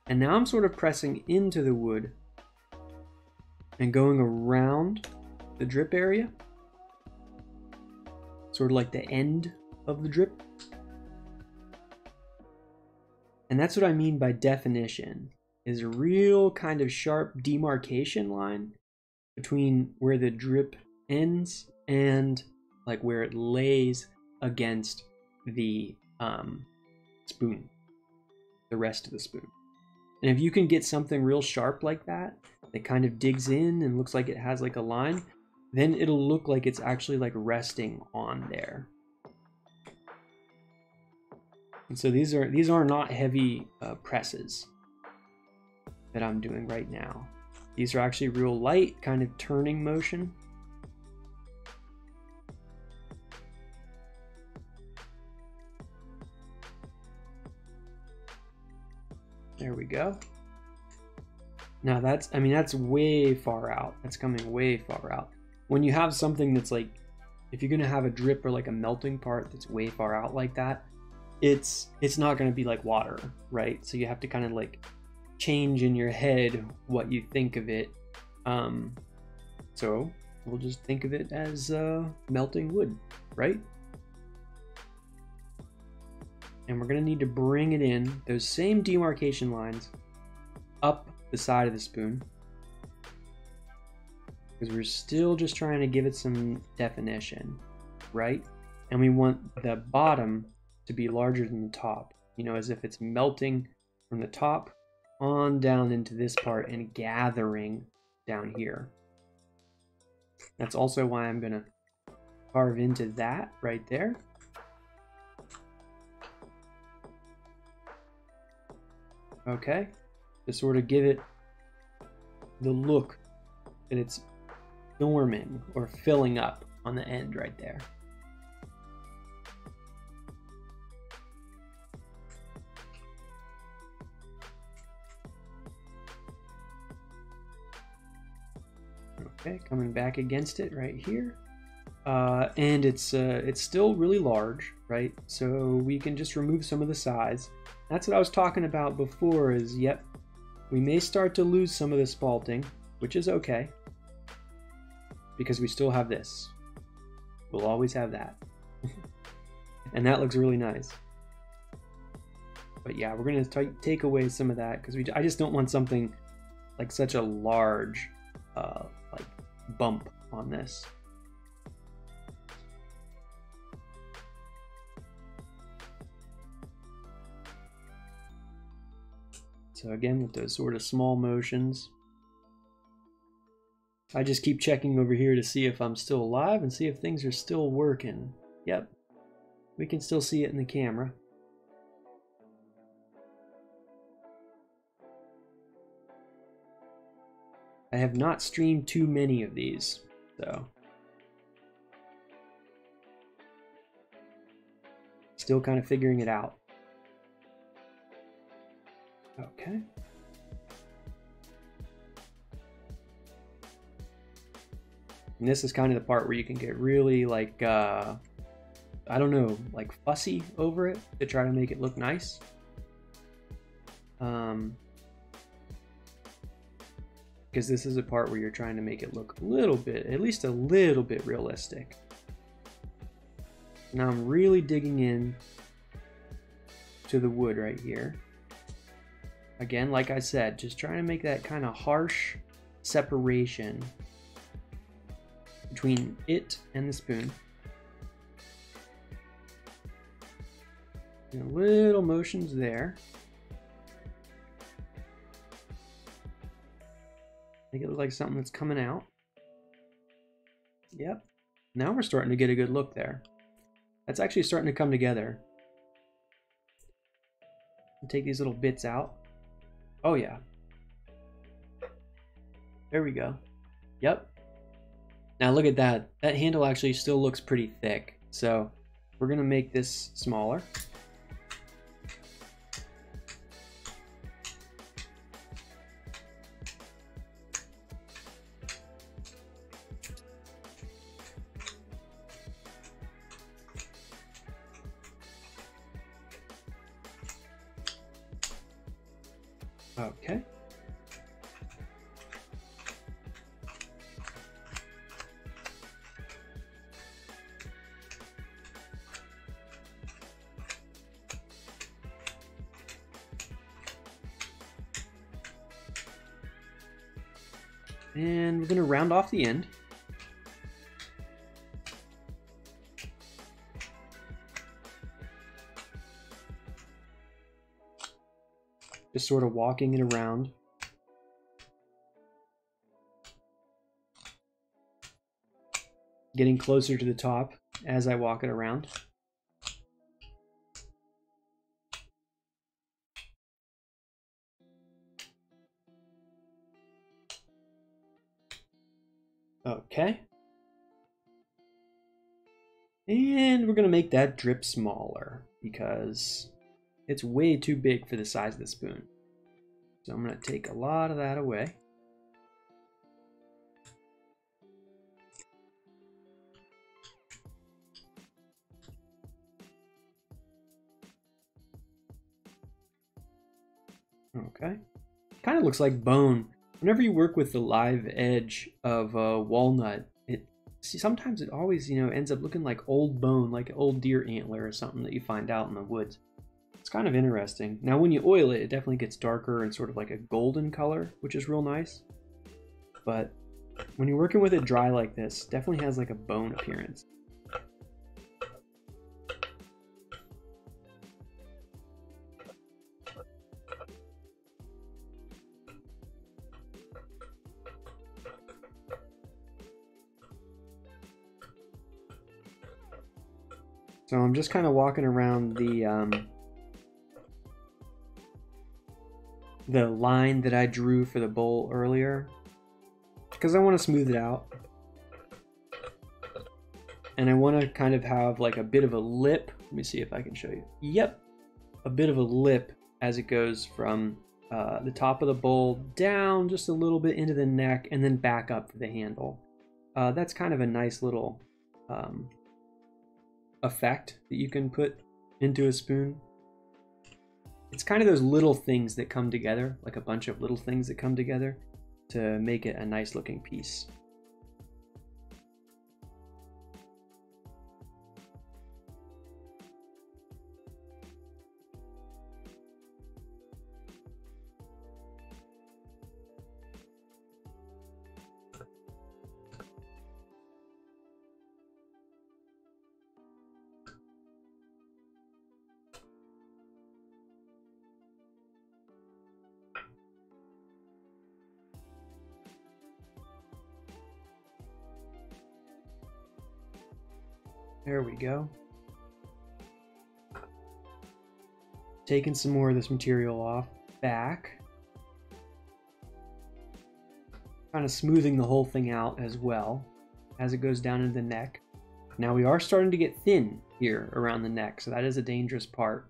And now I'm sort of pressing into the wood and going around the drip area. Sort of like the end of the drip. And that's what I mean by definition, is a real kind of sharp demarcation line between where the drip ends and like where it lays against the spoon, the rest of the spoon. And if you can get something real sharp like that, that kind of digs in and looks like it has like a line, then it'll look like it's actually like resting on there. And so these are not heavy presses that I'm doing right now. These are actually real light, kind of turning motion. There we go. Now that's, I mean, that's way far out. That's coming way far out. When you have something that's like, if you're gonna have a drip or like a melting part that's way far out like that, it's not gonna be like water, right? So you have to kind of like change in your head what you think of it. So we'll just think of it as melting wood, right? And we're gonna need to bring it in, those same demarcation lines, up the side of the spoon, because we're still just trying to give it some definition, right? And we want the bottom to be larger than the top, you know, as if it's melting from the top on down into this part and gathering down here. That's also why I'm gonna carve into that right there. Okay, to sort of give it the look that it's norming or filling up on the end right there. Okay, coming back against it right here. And it's still really large, right? So we can just remove some of the size. That's what I was talking about before is, yep, we may start to lose some of the spalting, which is okay, because we still have this. We'll always have that. And that looks really nice. But yeah, we're going to take away some of that because I just don't want something like such a large like bump on this. So again, with those sort of small motions, I just keep checking over here to see if I'm still alive and see if things are still working. Yep, we can still see it in the camera. I have not streamed too many of these, so still kind of figuring it out. Okay. And this is kind of the part where you can get really like, I don't know, like fussy over it to try to make it look nice. Because this is a part where you're trying to make it look a little bit, at least a little bit realistic. Now I'm really digging in to the wood right here. Again, like I said, just trying to make that kind of harsh separation between it and the spoon. And little motions there. Make it look like something that's coming out. Yep. Now we're starting to get a good look there. That's actually starting to come together. I'll take these little bits out. Oh yeah. There we go. Yep. Now look at that. That handle actually still looks pretty thick. So we're gonna make this smaller. Okay. And we're going to round off the end. Just sort of walking it around. Getting closer to the top as I walk it around. Okay. And we're going to make that drip smaller because it's way too big for the size of the spoon. So I'm going to take a lot of that away. Okay. Kind of looks like bone. Whenever you work with the live edge of a walnut, sometimes it always, ends up looking like old bone, like an old deer antler or something that you find out in the woods. It's kind of interesting. Now when you oil it, it definitely gets darker and sort of like a golden color, which is real nice. But when you're working with it dry like this, it definitely has like a bone appearance. So I'm just kind of walking around the line that I drew for the bowl earlier, because I want to smooth it out. And I want to kind of have like a bit of a lip. Let me see if I can show you. Yep, a bit of a lip as it goes from the top of the bowl down just a little bit into the neck and then back up to the handle. That's kind of a nice little effect that you can put into a spoon. It's kind of those little things that come together, like a bunch of little things that come together to make it a nice looking piece. There we go. Taking some more of this material off, back. Kind of smoothing the whole thing out as well as it goes down into the neck. Now we are starting to get thin here around the neck, so that is a dangerous part.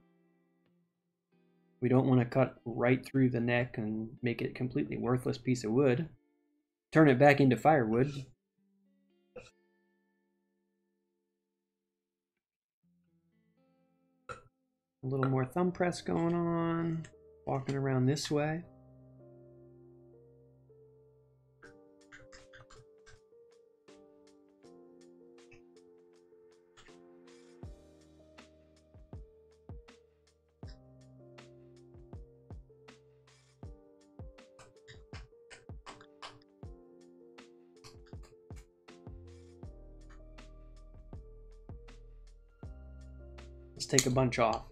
We don't want to cut right through the neck and make it a completely worthless piece of wood. Turn it back into firewood. A little more thumb press going on, walking around this way. Let's take a bunch off.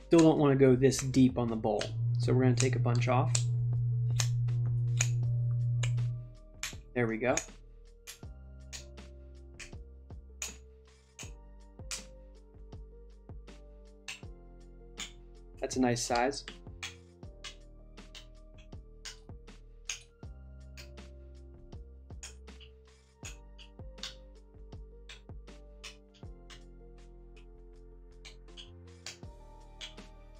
Still don't want to go this deep on the bowl, so we're going to take a bunch off. There we go. That's a nice size.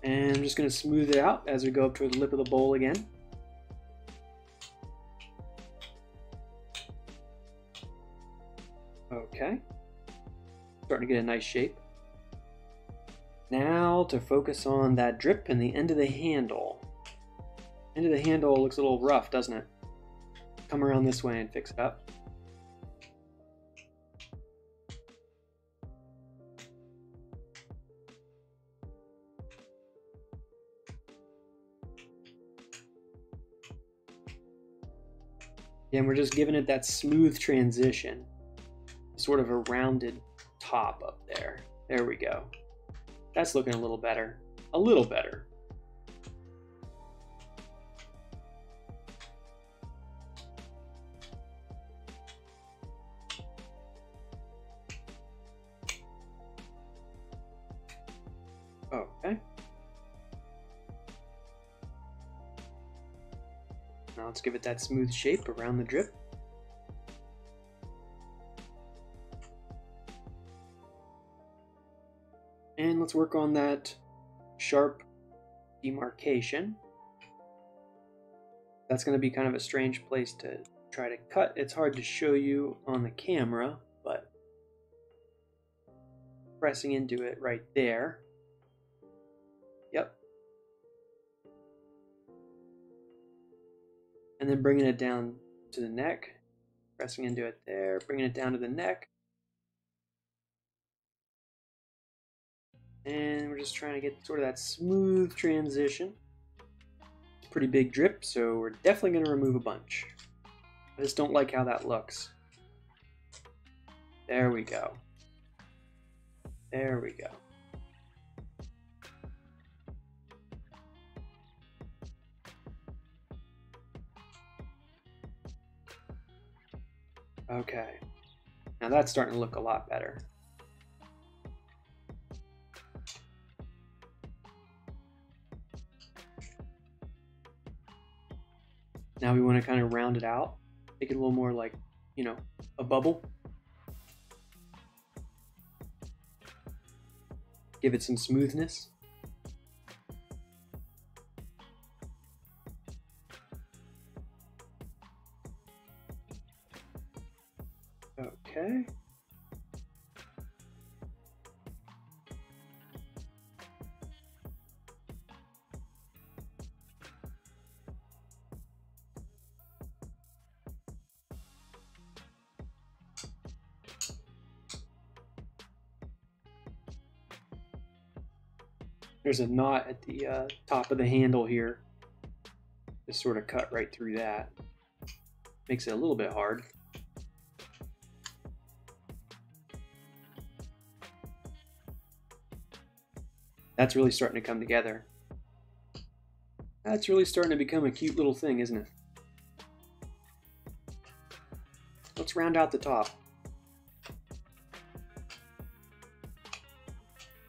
And I'm just going to smooth it out as we go up to the lip of the bowl again. Okay. Starting to get a nice shape. Now to focus on that drip and the end of the handle. End of the handle looks a little rough, doesn't it? Come around this way and fix it up. And we're just giving it that smooth transition, sort of a rounded top up there. There we go. That's looking a little better. A little better. Okay. Now let's give it that smooth shape around the drip. And let's work on that sharp demarcation. That's going to be kind of a strange place to try to cut. It's hard to show you on the camera, but pressing into it right there. Yep. And then bringing it down to the neck, pressing into it there, bringing it down to the neck. And we're just trying to get sort of that smooth transition. Pretty big drip, so we're definitely going to remove a bunch. I just don't like how that looks. There we go. There we go. Okay. Now that's starting to look a lot better. Now we want to kind of round it out, make it a little more like, you know, a bubble. Give it some smoothness. Okay. There's a knot at the top of the handle here. Just sort of cut right through that. Makes it a little bit hard. That's really starting to come together. That's really starting to become a cute little thing, isn't it? Let's round out the top.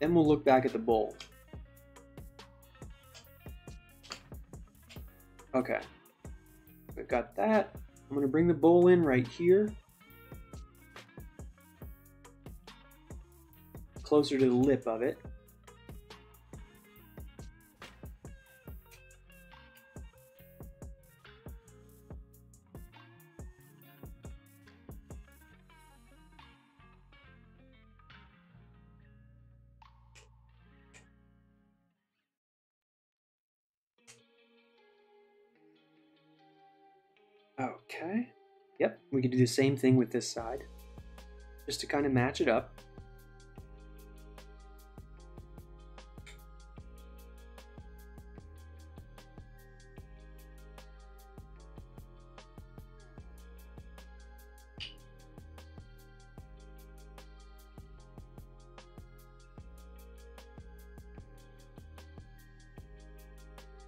Then we'll look back at the bowl. Okay, we've got that. I'm going to bring the bowl in right here. Closer to the lip of it. Okay, yep, we can do the same thing with this side, just to kind of match it up.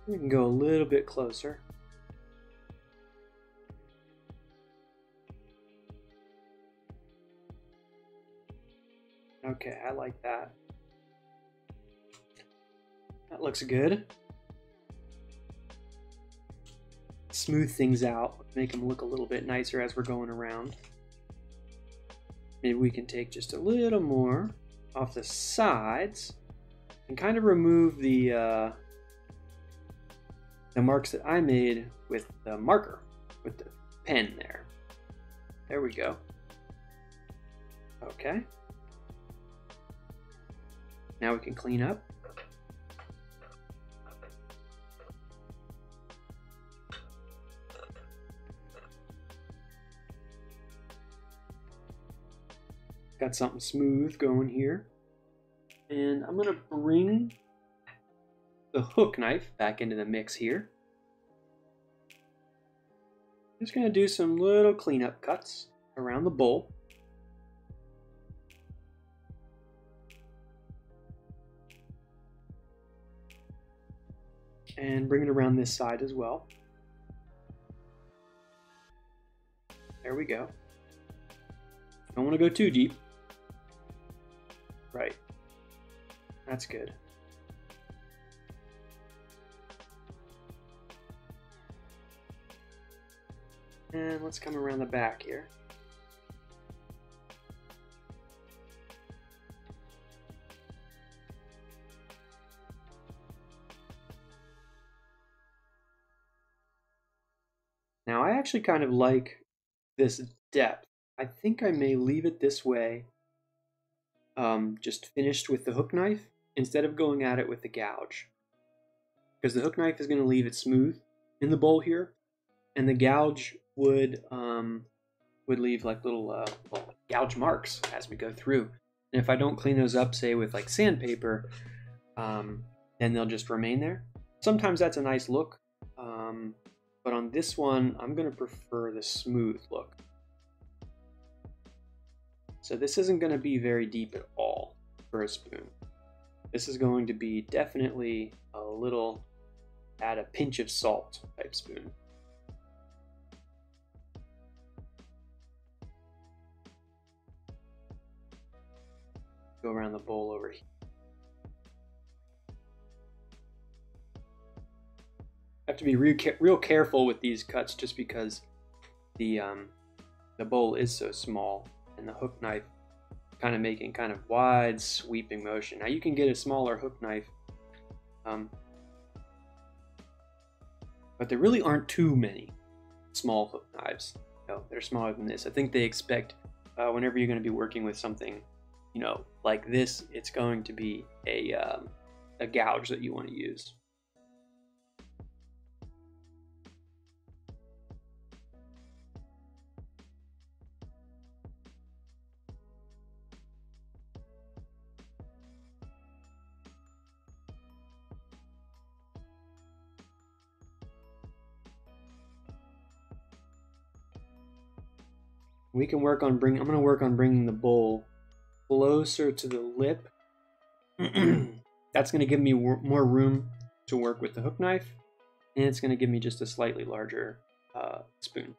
We can go a little bit closer. Okay, I like that. That looks good. Smooth things out, make them look a little bit nicer as we're going around. Maybe we can take just a little more off the sides and kind of remove the marks that I made with the marker, with the pen there. There we go. Okay. Now we can clean up. Got something smooth going here. And I'm going to bring the hook knife back into the mix here. Just going to do some little cleanup cuts around the bowl. And bring it around this side as well. There we go. Don't want to go too deep. Right. That's good. And let's come around the back here. actually kind of like this depth. I think I may leave it this way, just finished with the hook knife, instead of going at it with the gouge. Because the hook knife is going to leave it smooth in the bowl here, and the gouge would leave like little gouge marks as we go through. And if I don't clean those up, say with like sandpaper, then they'll just remain there. Sometimes that's a nice look, but on this one, I'm going to prefer the smooth look. So this isn't going to be very deep at all for a spoon. This is going to be definitely a little, add a pinch of salt type spoon. Go around the bowl over here. I have to be real careful with these cuts just because the bowl is so small, and the hook knife kind of making kind of wide sweeping motion. Now you can get a smaller hook knife, but there really aren't too many small hook knives. No, they're smaller than this. I think they expect whenever you're going to be working with something, you know, like this, it's going to be a gouge that you want to use. We can work on I'm going to work on bringing the bowl closer to the lip. That's going to give me more room to work with the hook knife, and it's going to give me just a slightly larger spoon.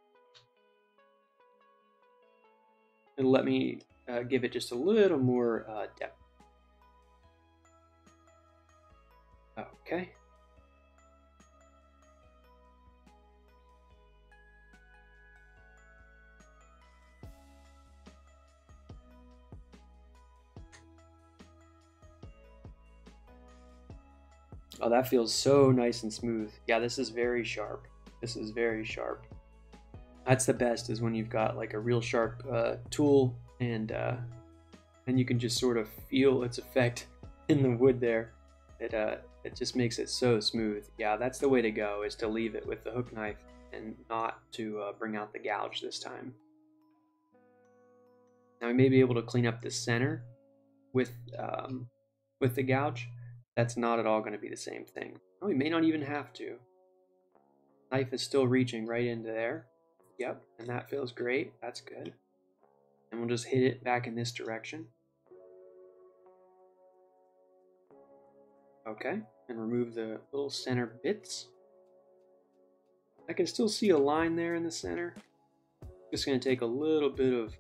It'll let me give it just a little more depth. Okay. Oh, that feels so nice and smooth. Yeah, this is very sharp. This is very sharp. That's the best, is when you've got like a real sharp tool, and you can just sort of feel its effect in the wood there. It just makes it so smooth. Yeah, that's the way to go, is to leave it with the hook knife and not to bring out the gouge this time. Now we may be able to clean up the center with the gouge. That's not at all going to be the same thing. Oh, we may not even have to. Knife is still reaching right into there. Yep, and that feels great. That's good. And we'll just hit it back in this direction. Okay, and remove the little center bits. I can still see a line there in the center. Just going to take a little bit of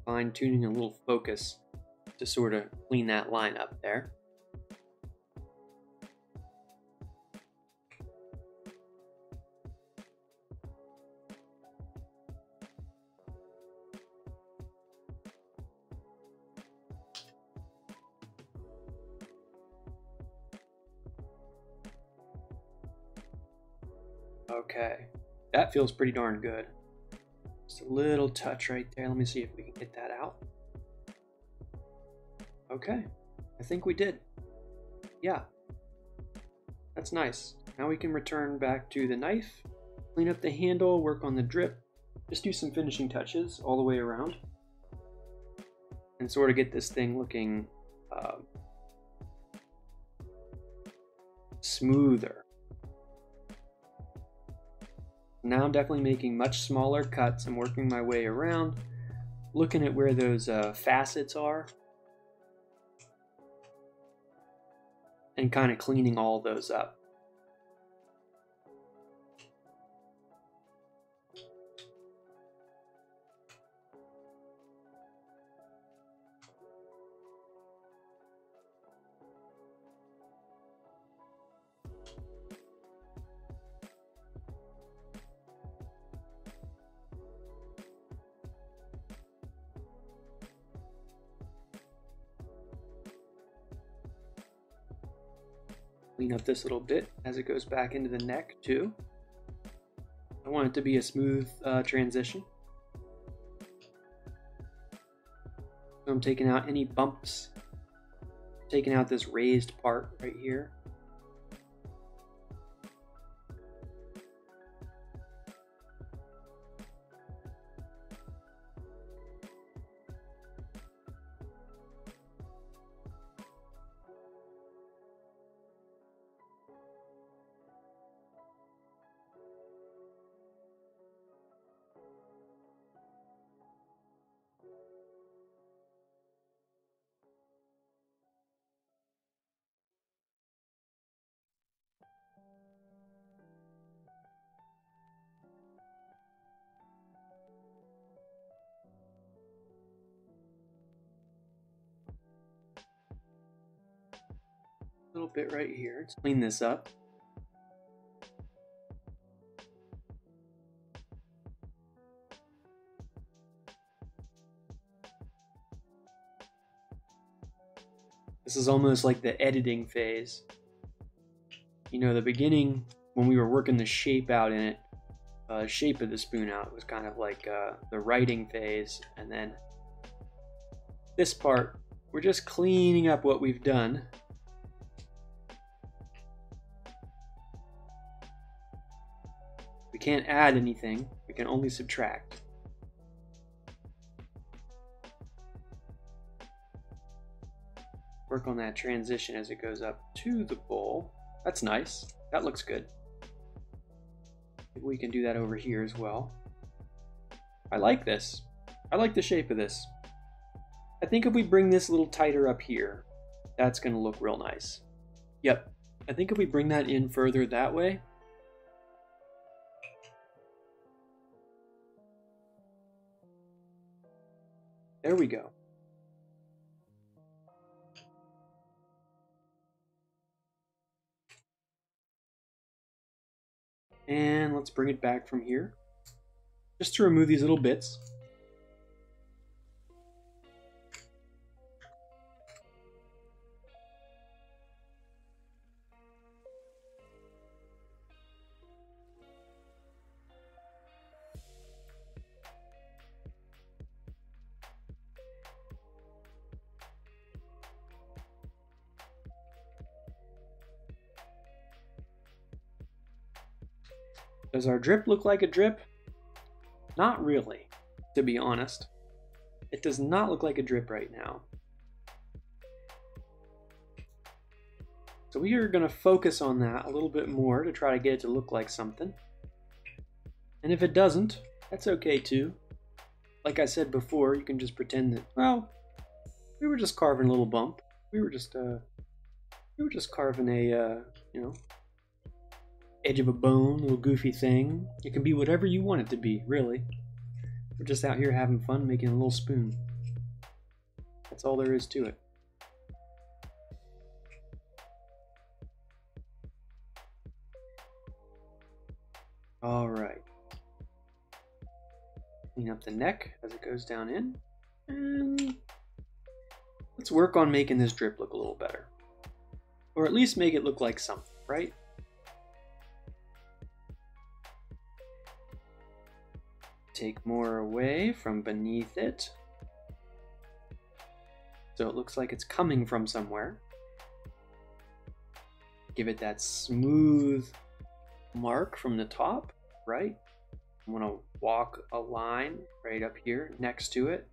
fine tuning, a little focus to sort of clean that line up there. Okay, that feels pretty darn good. Just a little touch right there. Let me see if we can get that out. Okay, I think we did. Yeah, that's nice. Now we can return back to the knife, clean up the handle, work on the drip, just do some finishing touches all the way around, and sort of get this thing looking smoother. Now I'm definitely making much smaller cuts. I'm working my way around, looking at where those facets are, and kind of cleaning all those up. Clean up this little bit as it goes back into the neck too. I want it to be a smooth transition. So I'm taking out any bumps, taking out this raised part right here. A little bit right here. Let's clean this up. This is almost like the editing phase. You know, the beginning, when we were working the shape out in it, shape of the spoon out was kind of like the writing phase, and then this part, we're just cleaning up what we've done. We can't add anything, we can only subtract. Work on that transition as it goes up to the bowl. That's nice, that looks good. Maybe we can do that over here as well. I like this. I like the shape of this. I think if we bring this a little tighter up here, that's gonna look real nice. Yep, I think if we bring that in further that way, there we go. And let's bring it back from here, just to remove these little bits. Does our drip look like a drip? Not really, to be honest. It does not look like a drip right now. So we are going to focus on that a little bit more to try to get it to look like something. And if it doesn't, that's okay too. Like I said before, you can just pretend that, well, we were just carving a little bump. We were just carving a, you know, edge of a bone, little goofy thing. It can be whatever you want it to be, really. We're just out here having fun making a little spoon. That's all there is to it. All right. Clean up the neck as it goes down in. And let's work on making this drip look a little better. Or at least make it look like something, right? Take more away from beneath it, so it looks like it's coming from somewhere. Give it that smooth mark from the top, right? I'm gonna walk a line right up here next to it.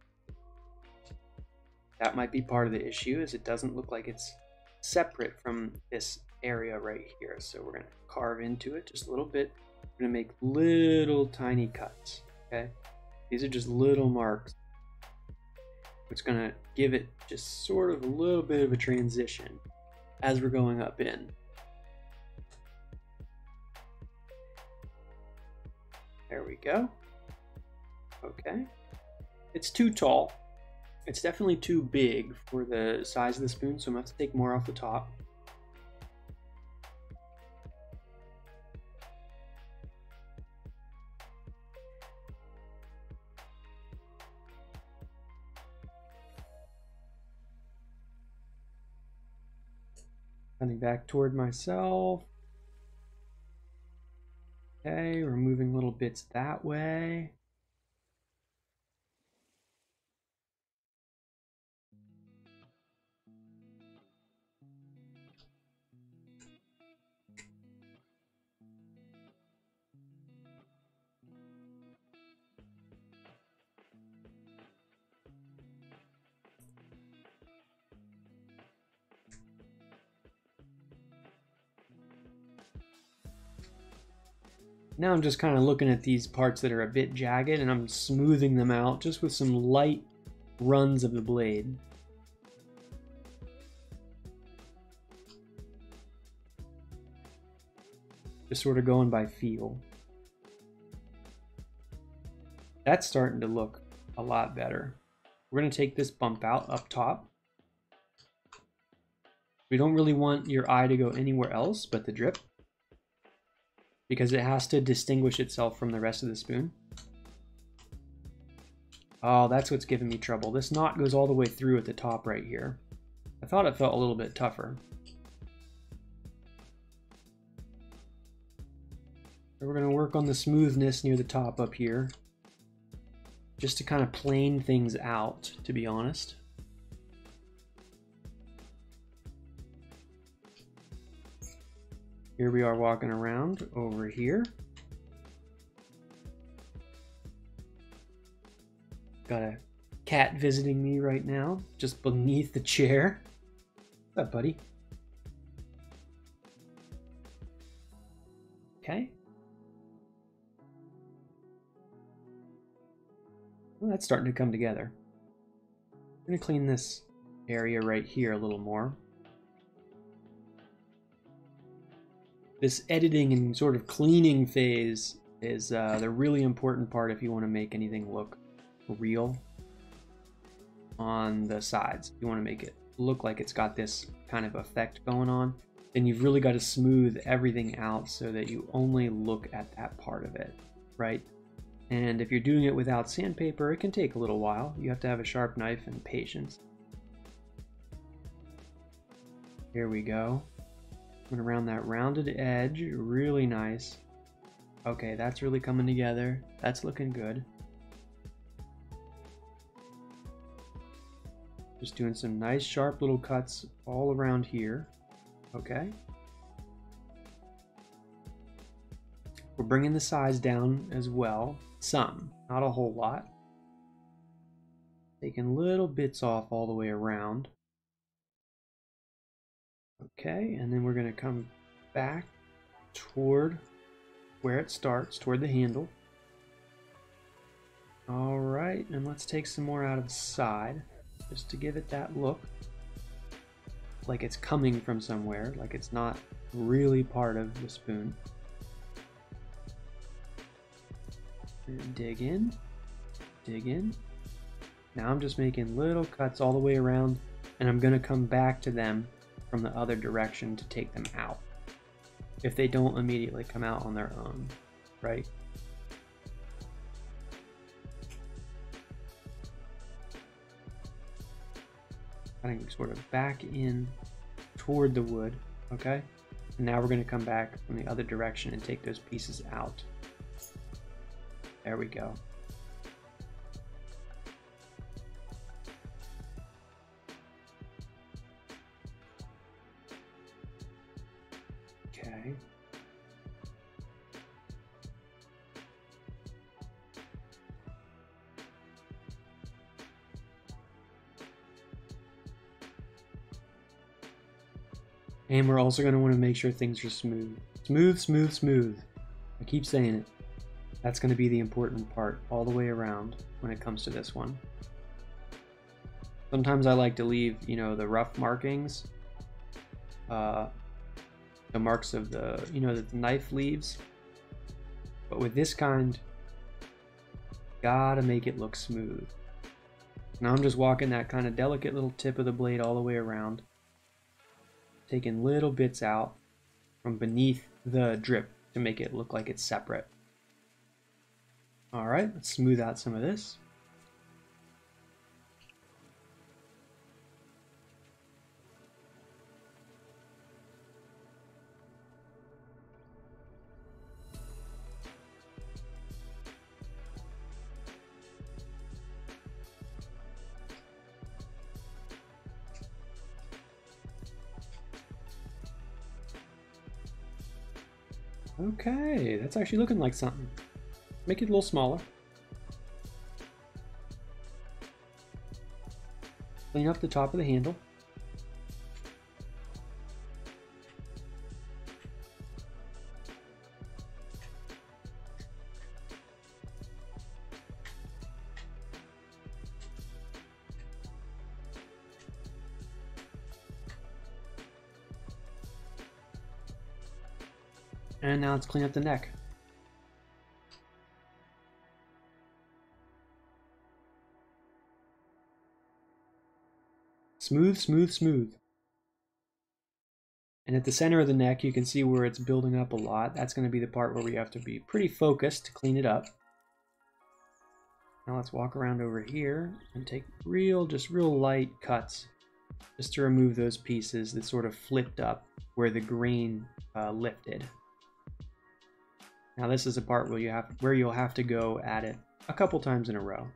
That might be part of the issue, is it doesn't look like it's separate from this area right here. So we're gonna carve into it just a little bit. We're gonna make little tiny cuts. Okay, these are just little marks. It's gonna give it just sort of a little bit of a transition as we're going up in. There we go. Okay, it's too tall. It's definitely too big for the size of the spoon, so I'm gonna have to take more off the top. Coming back toward myself. Okay, removing little bits that way. Now I'm just kind of looking at these parts that are a bit jagged and I'm smoothing them out just with some light runs of the blade. Just sort of going by feel. That's starting to look a lot better. We're going to take this bump out up top. We don't really want your eye to go anywhere else but the drip, because it has to distinguish itself from the rest of the spoon. Oh, that's what's giving me trouble. This knot goes all the way through at the top right here. I thought it felt a little bit tougher. So we're going to work on the smoothness near the top up here, just to kind of plane things out, to be honest. Here we are walking around over here. Got a cat visiting me right now, just beneath the chair. What's up, buddy? Okay. Well, that's starting to come together. I'm gonna clean this area right here a little more. This editing and sort of cleaning phase is the really important part if you want to make anything look real on the sides. If you want to make it look like it's got this kind of effect going on, then you've really got to smooth everything out so that you only look at that part of it, right? And if you're doing it without sandpaper, it can take a little while. You have to have a sharp knife and patience. Here we go. Going around that rounded edge, really nice. Okay, that's really coming together. That's looking good. Just doing some nice sharp little cuts all around here. Okay. We're bringing the size down as well. Some, not a whole lot. Taking little bits off all the way around. Okay, and then we're going to come back toward where it starts, toward the handle. All right, and let's take some more out of the side, just to give it that look. Like it's coming from somewhere, like it's not really part of the spoon. And dig in, dig in. Now I'm just making little cuts all the way around, and I'm going to come back to them from the other direction to take them out, if they don't immediately come out on their own, right? Cutting sort of back in toward the wood, okay? And now we're going to come back from the other direction and take those pieces out. There we go. Okay. And we're also going to want to make sure things are smooth. Smooth, smooth, smooth. I keep saying it. That's going to be the important part all the way around when it comes to this one. Sometimes I like to leave, you know, the rough markings, the marks of the, you know, that the knife leaves. But with this kind, gotta make it look smooth. Now I'm just walking that kind of delicate little tip of the blade all the way around, taking little bits out from beneath the drip to make it look like it's separate. All right, let's smooth out some of this. Okay, that's actually looking like something. Make it a little smaller. Clean up the top of the handle. And now let's clean up the neck. Smooth, smooth, smooth. And at the center of the neck, you can see where it's building up a lot. That's going to be the part where we have to be pretty focused to clean it up. Now let's walk around over here and take just real light cuts just to remove those pieces that sort of flipped up where the grain lifted. Now this is a part where you'll have to go at it a couple times in a row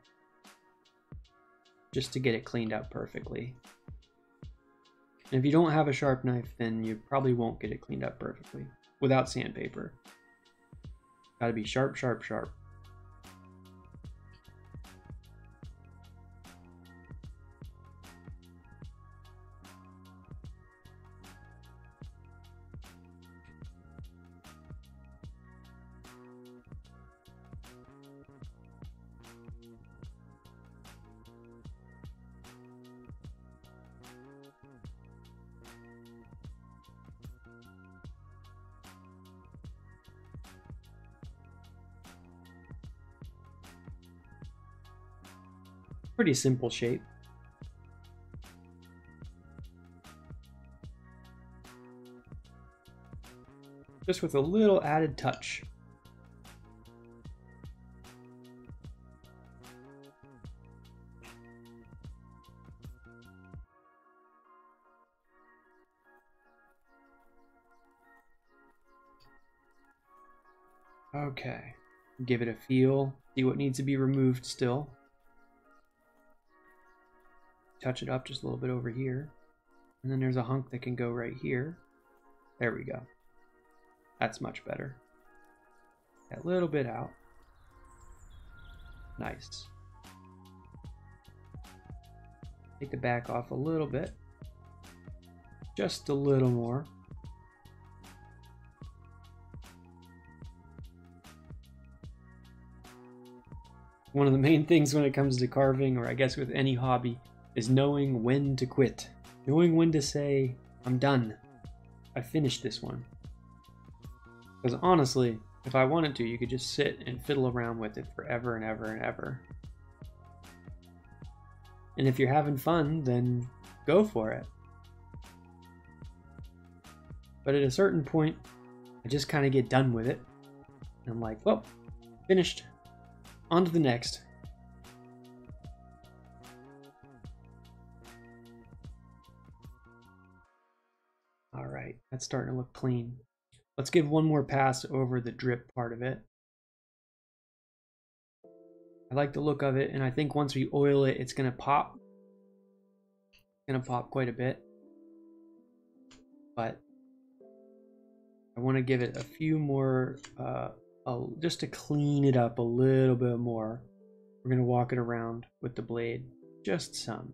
just to get it cleaned up perfectly. And if you don't have a sharp knife, then you probably won't get it cleaned up perfectly without sandpaper. Gotta be sharp, sharp, sharp. Pretty simple shape. Just with a little added touch. Okay, give it a feel, see what needs to be removed still. Touch it up just a little bit over here. And then there's a hunk that can go right here. There we go. That's much better. That little bit out. Nice. Take the back off a little bit. Just a little more. One of the main things when it comes to carving, or I guess with any hobby, is knowing when to quit. Knowing when to say, I'm done. I finished this one. Because honestly, if I wanted to, you could just sit and fiddle around with it forever and ever and ever. And if you're having fun, then go for it. But at a certain point, I just kind of get done with it. And I'm like, well, finished. On to the next. All right, that's starting to look clean. Let's give one more pass over the drip part of it. I like the look of it, and I think once we oil it, it's gonna pop. It's gonna pop quite a bit. But I want to give it a few more, just to clean it up a little bit more. We're gonna walk it around with the blade, just some.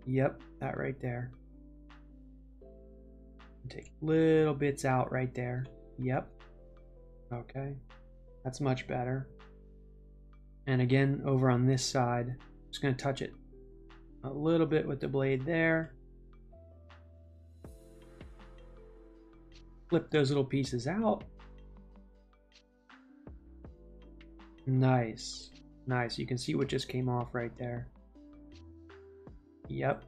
Yep, that right there. Take little bits out right there. Yep. Okay, that's much better. And again, over on this side, just gonna touch it a little bit with the blade there. Flip those little pieces out. Nice, nice. You can see what just came off right there. Yep,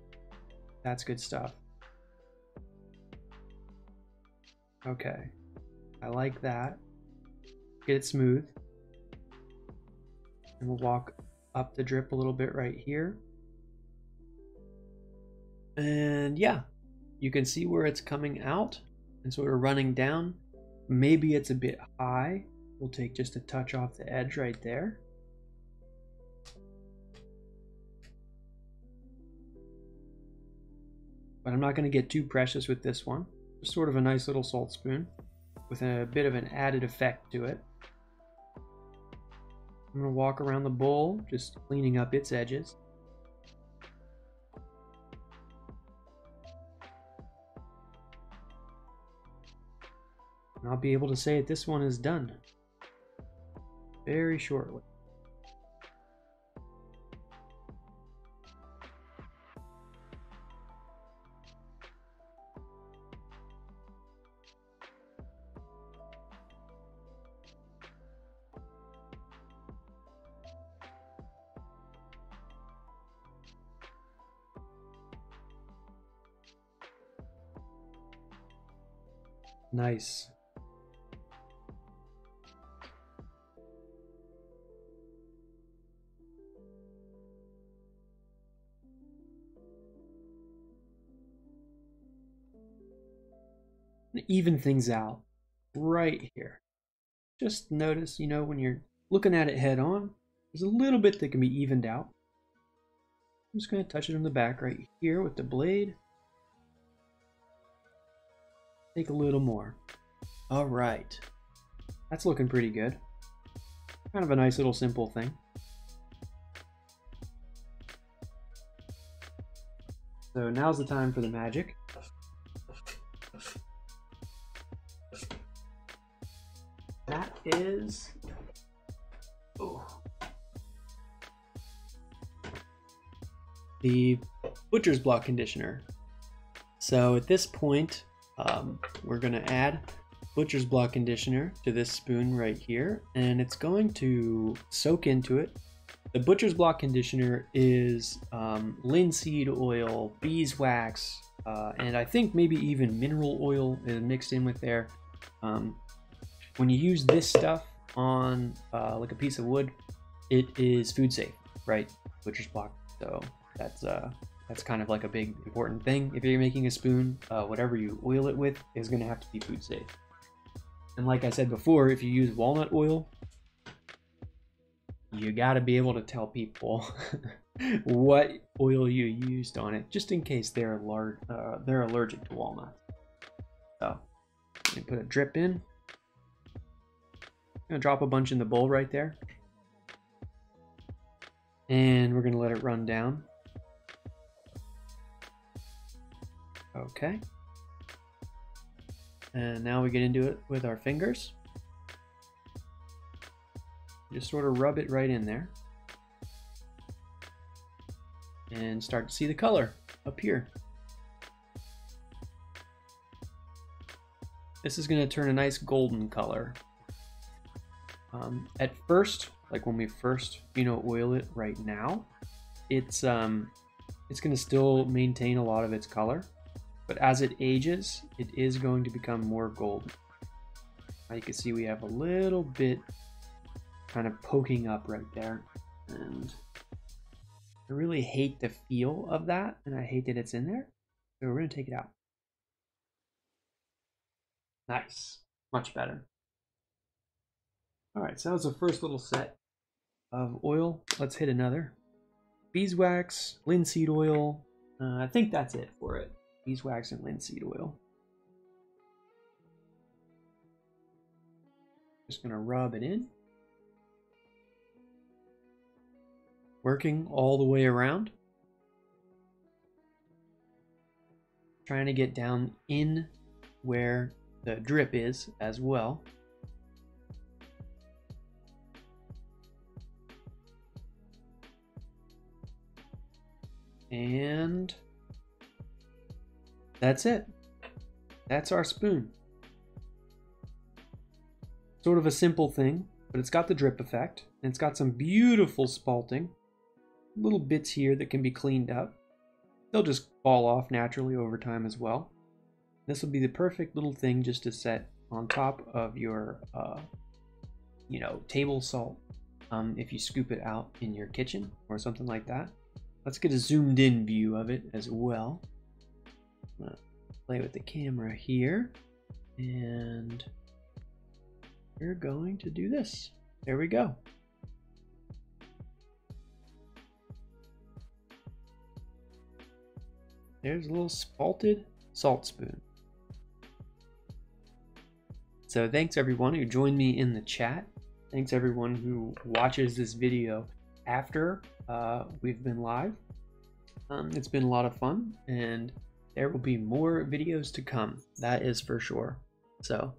that's good stuff. Okay, I like that. Get it smooth. And we'll walk up the drip a little bit right here. And yeah, you can see where it's coming out and sort of running down. Maybe it's a bit high. We'll take just a touch off the edge right there. but I'm not going to get too precious with this one. Just sort of a nice little salt spoon with a bit of an added effect to it. I'm going to walk around the bowl, just cleaning up its edges. And I'll be able to say that this one is done very shortly. Nice. Even things out right here. Just notice, you know, when you're looking at it head on, there's a little bit that can be evened out. I'm just going to touch it on the back right here with the blade. Take a little more. All right. That's looking pretty good. Kind of a nice little simple thing. So now's the time for the magic. That is the Butcher's Block conditioner. So at this point, we're going to add Butcher's Block conditioner to this spoon right here, and it's going to soak into it. The Butcher's Block conditioner is linseed oil, beeswax, and I think maybe even mineral oil is mixed in with there. When you use this stuff on like a piece of wood, it is food safe, right? Butcher's Block. So that's kind of like a big important thing. If you're making a spoon, whatever you oil it with is going to have to be food safe. And like I said before, if you use walnut oil, you got to be able to tell people what oil you used on it, just in case they're allergic to walnuts. So you put a drip in. I'm gonna drop a bunch in the bowl right there, and we're gonna let it run down. Okay, and now we get into it with our fingers. Just sort of rub it right in there and start to see the color up here. This is going to turn a nice golden color. At first, like when we first, oil it right now, it's going to still maintain a lot of its color, but as it ages, it is going to become more golden. Now you can see we have a little bit kind of poking up right there, and I really hate the feel of that, and I hate that it's in there, so we're going to take it out. Nice, much better. All right, so that was the first little set of oil. Let's hit another. Beeswax, linseed oil. I think that's it for it. Beeswax and linseed oil. Just gonna rub it in. Working all the way around. Trying to get down in where the drip is as well. And that's it. That's our spoon. Sort of a simple thing, but it's got the drip effect, and it's got some beautiful spalting. Little bits here that can be cleaned up. They'll just fall off naturally over time as well. This will be the perfect little thing just to set on top of your, table salt if you scoop it out in your kitchen or something like that. Let's get a zoomed in view of it as well. I'm gonna play with the camera here, and we're going to do this. There we go. there's a little spalted salt spoon. So thanks everyone who joined me in the chat. Thanks everyone who watches this video after we've been live. It's been a lot of fun, and there will be more videos to come. That is for sure. So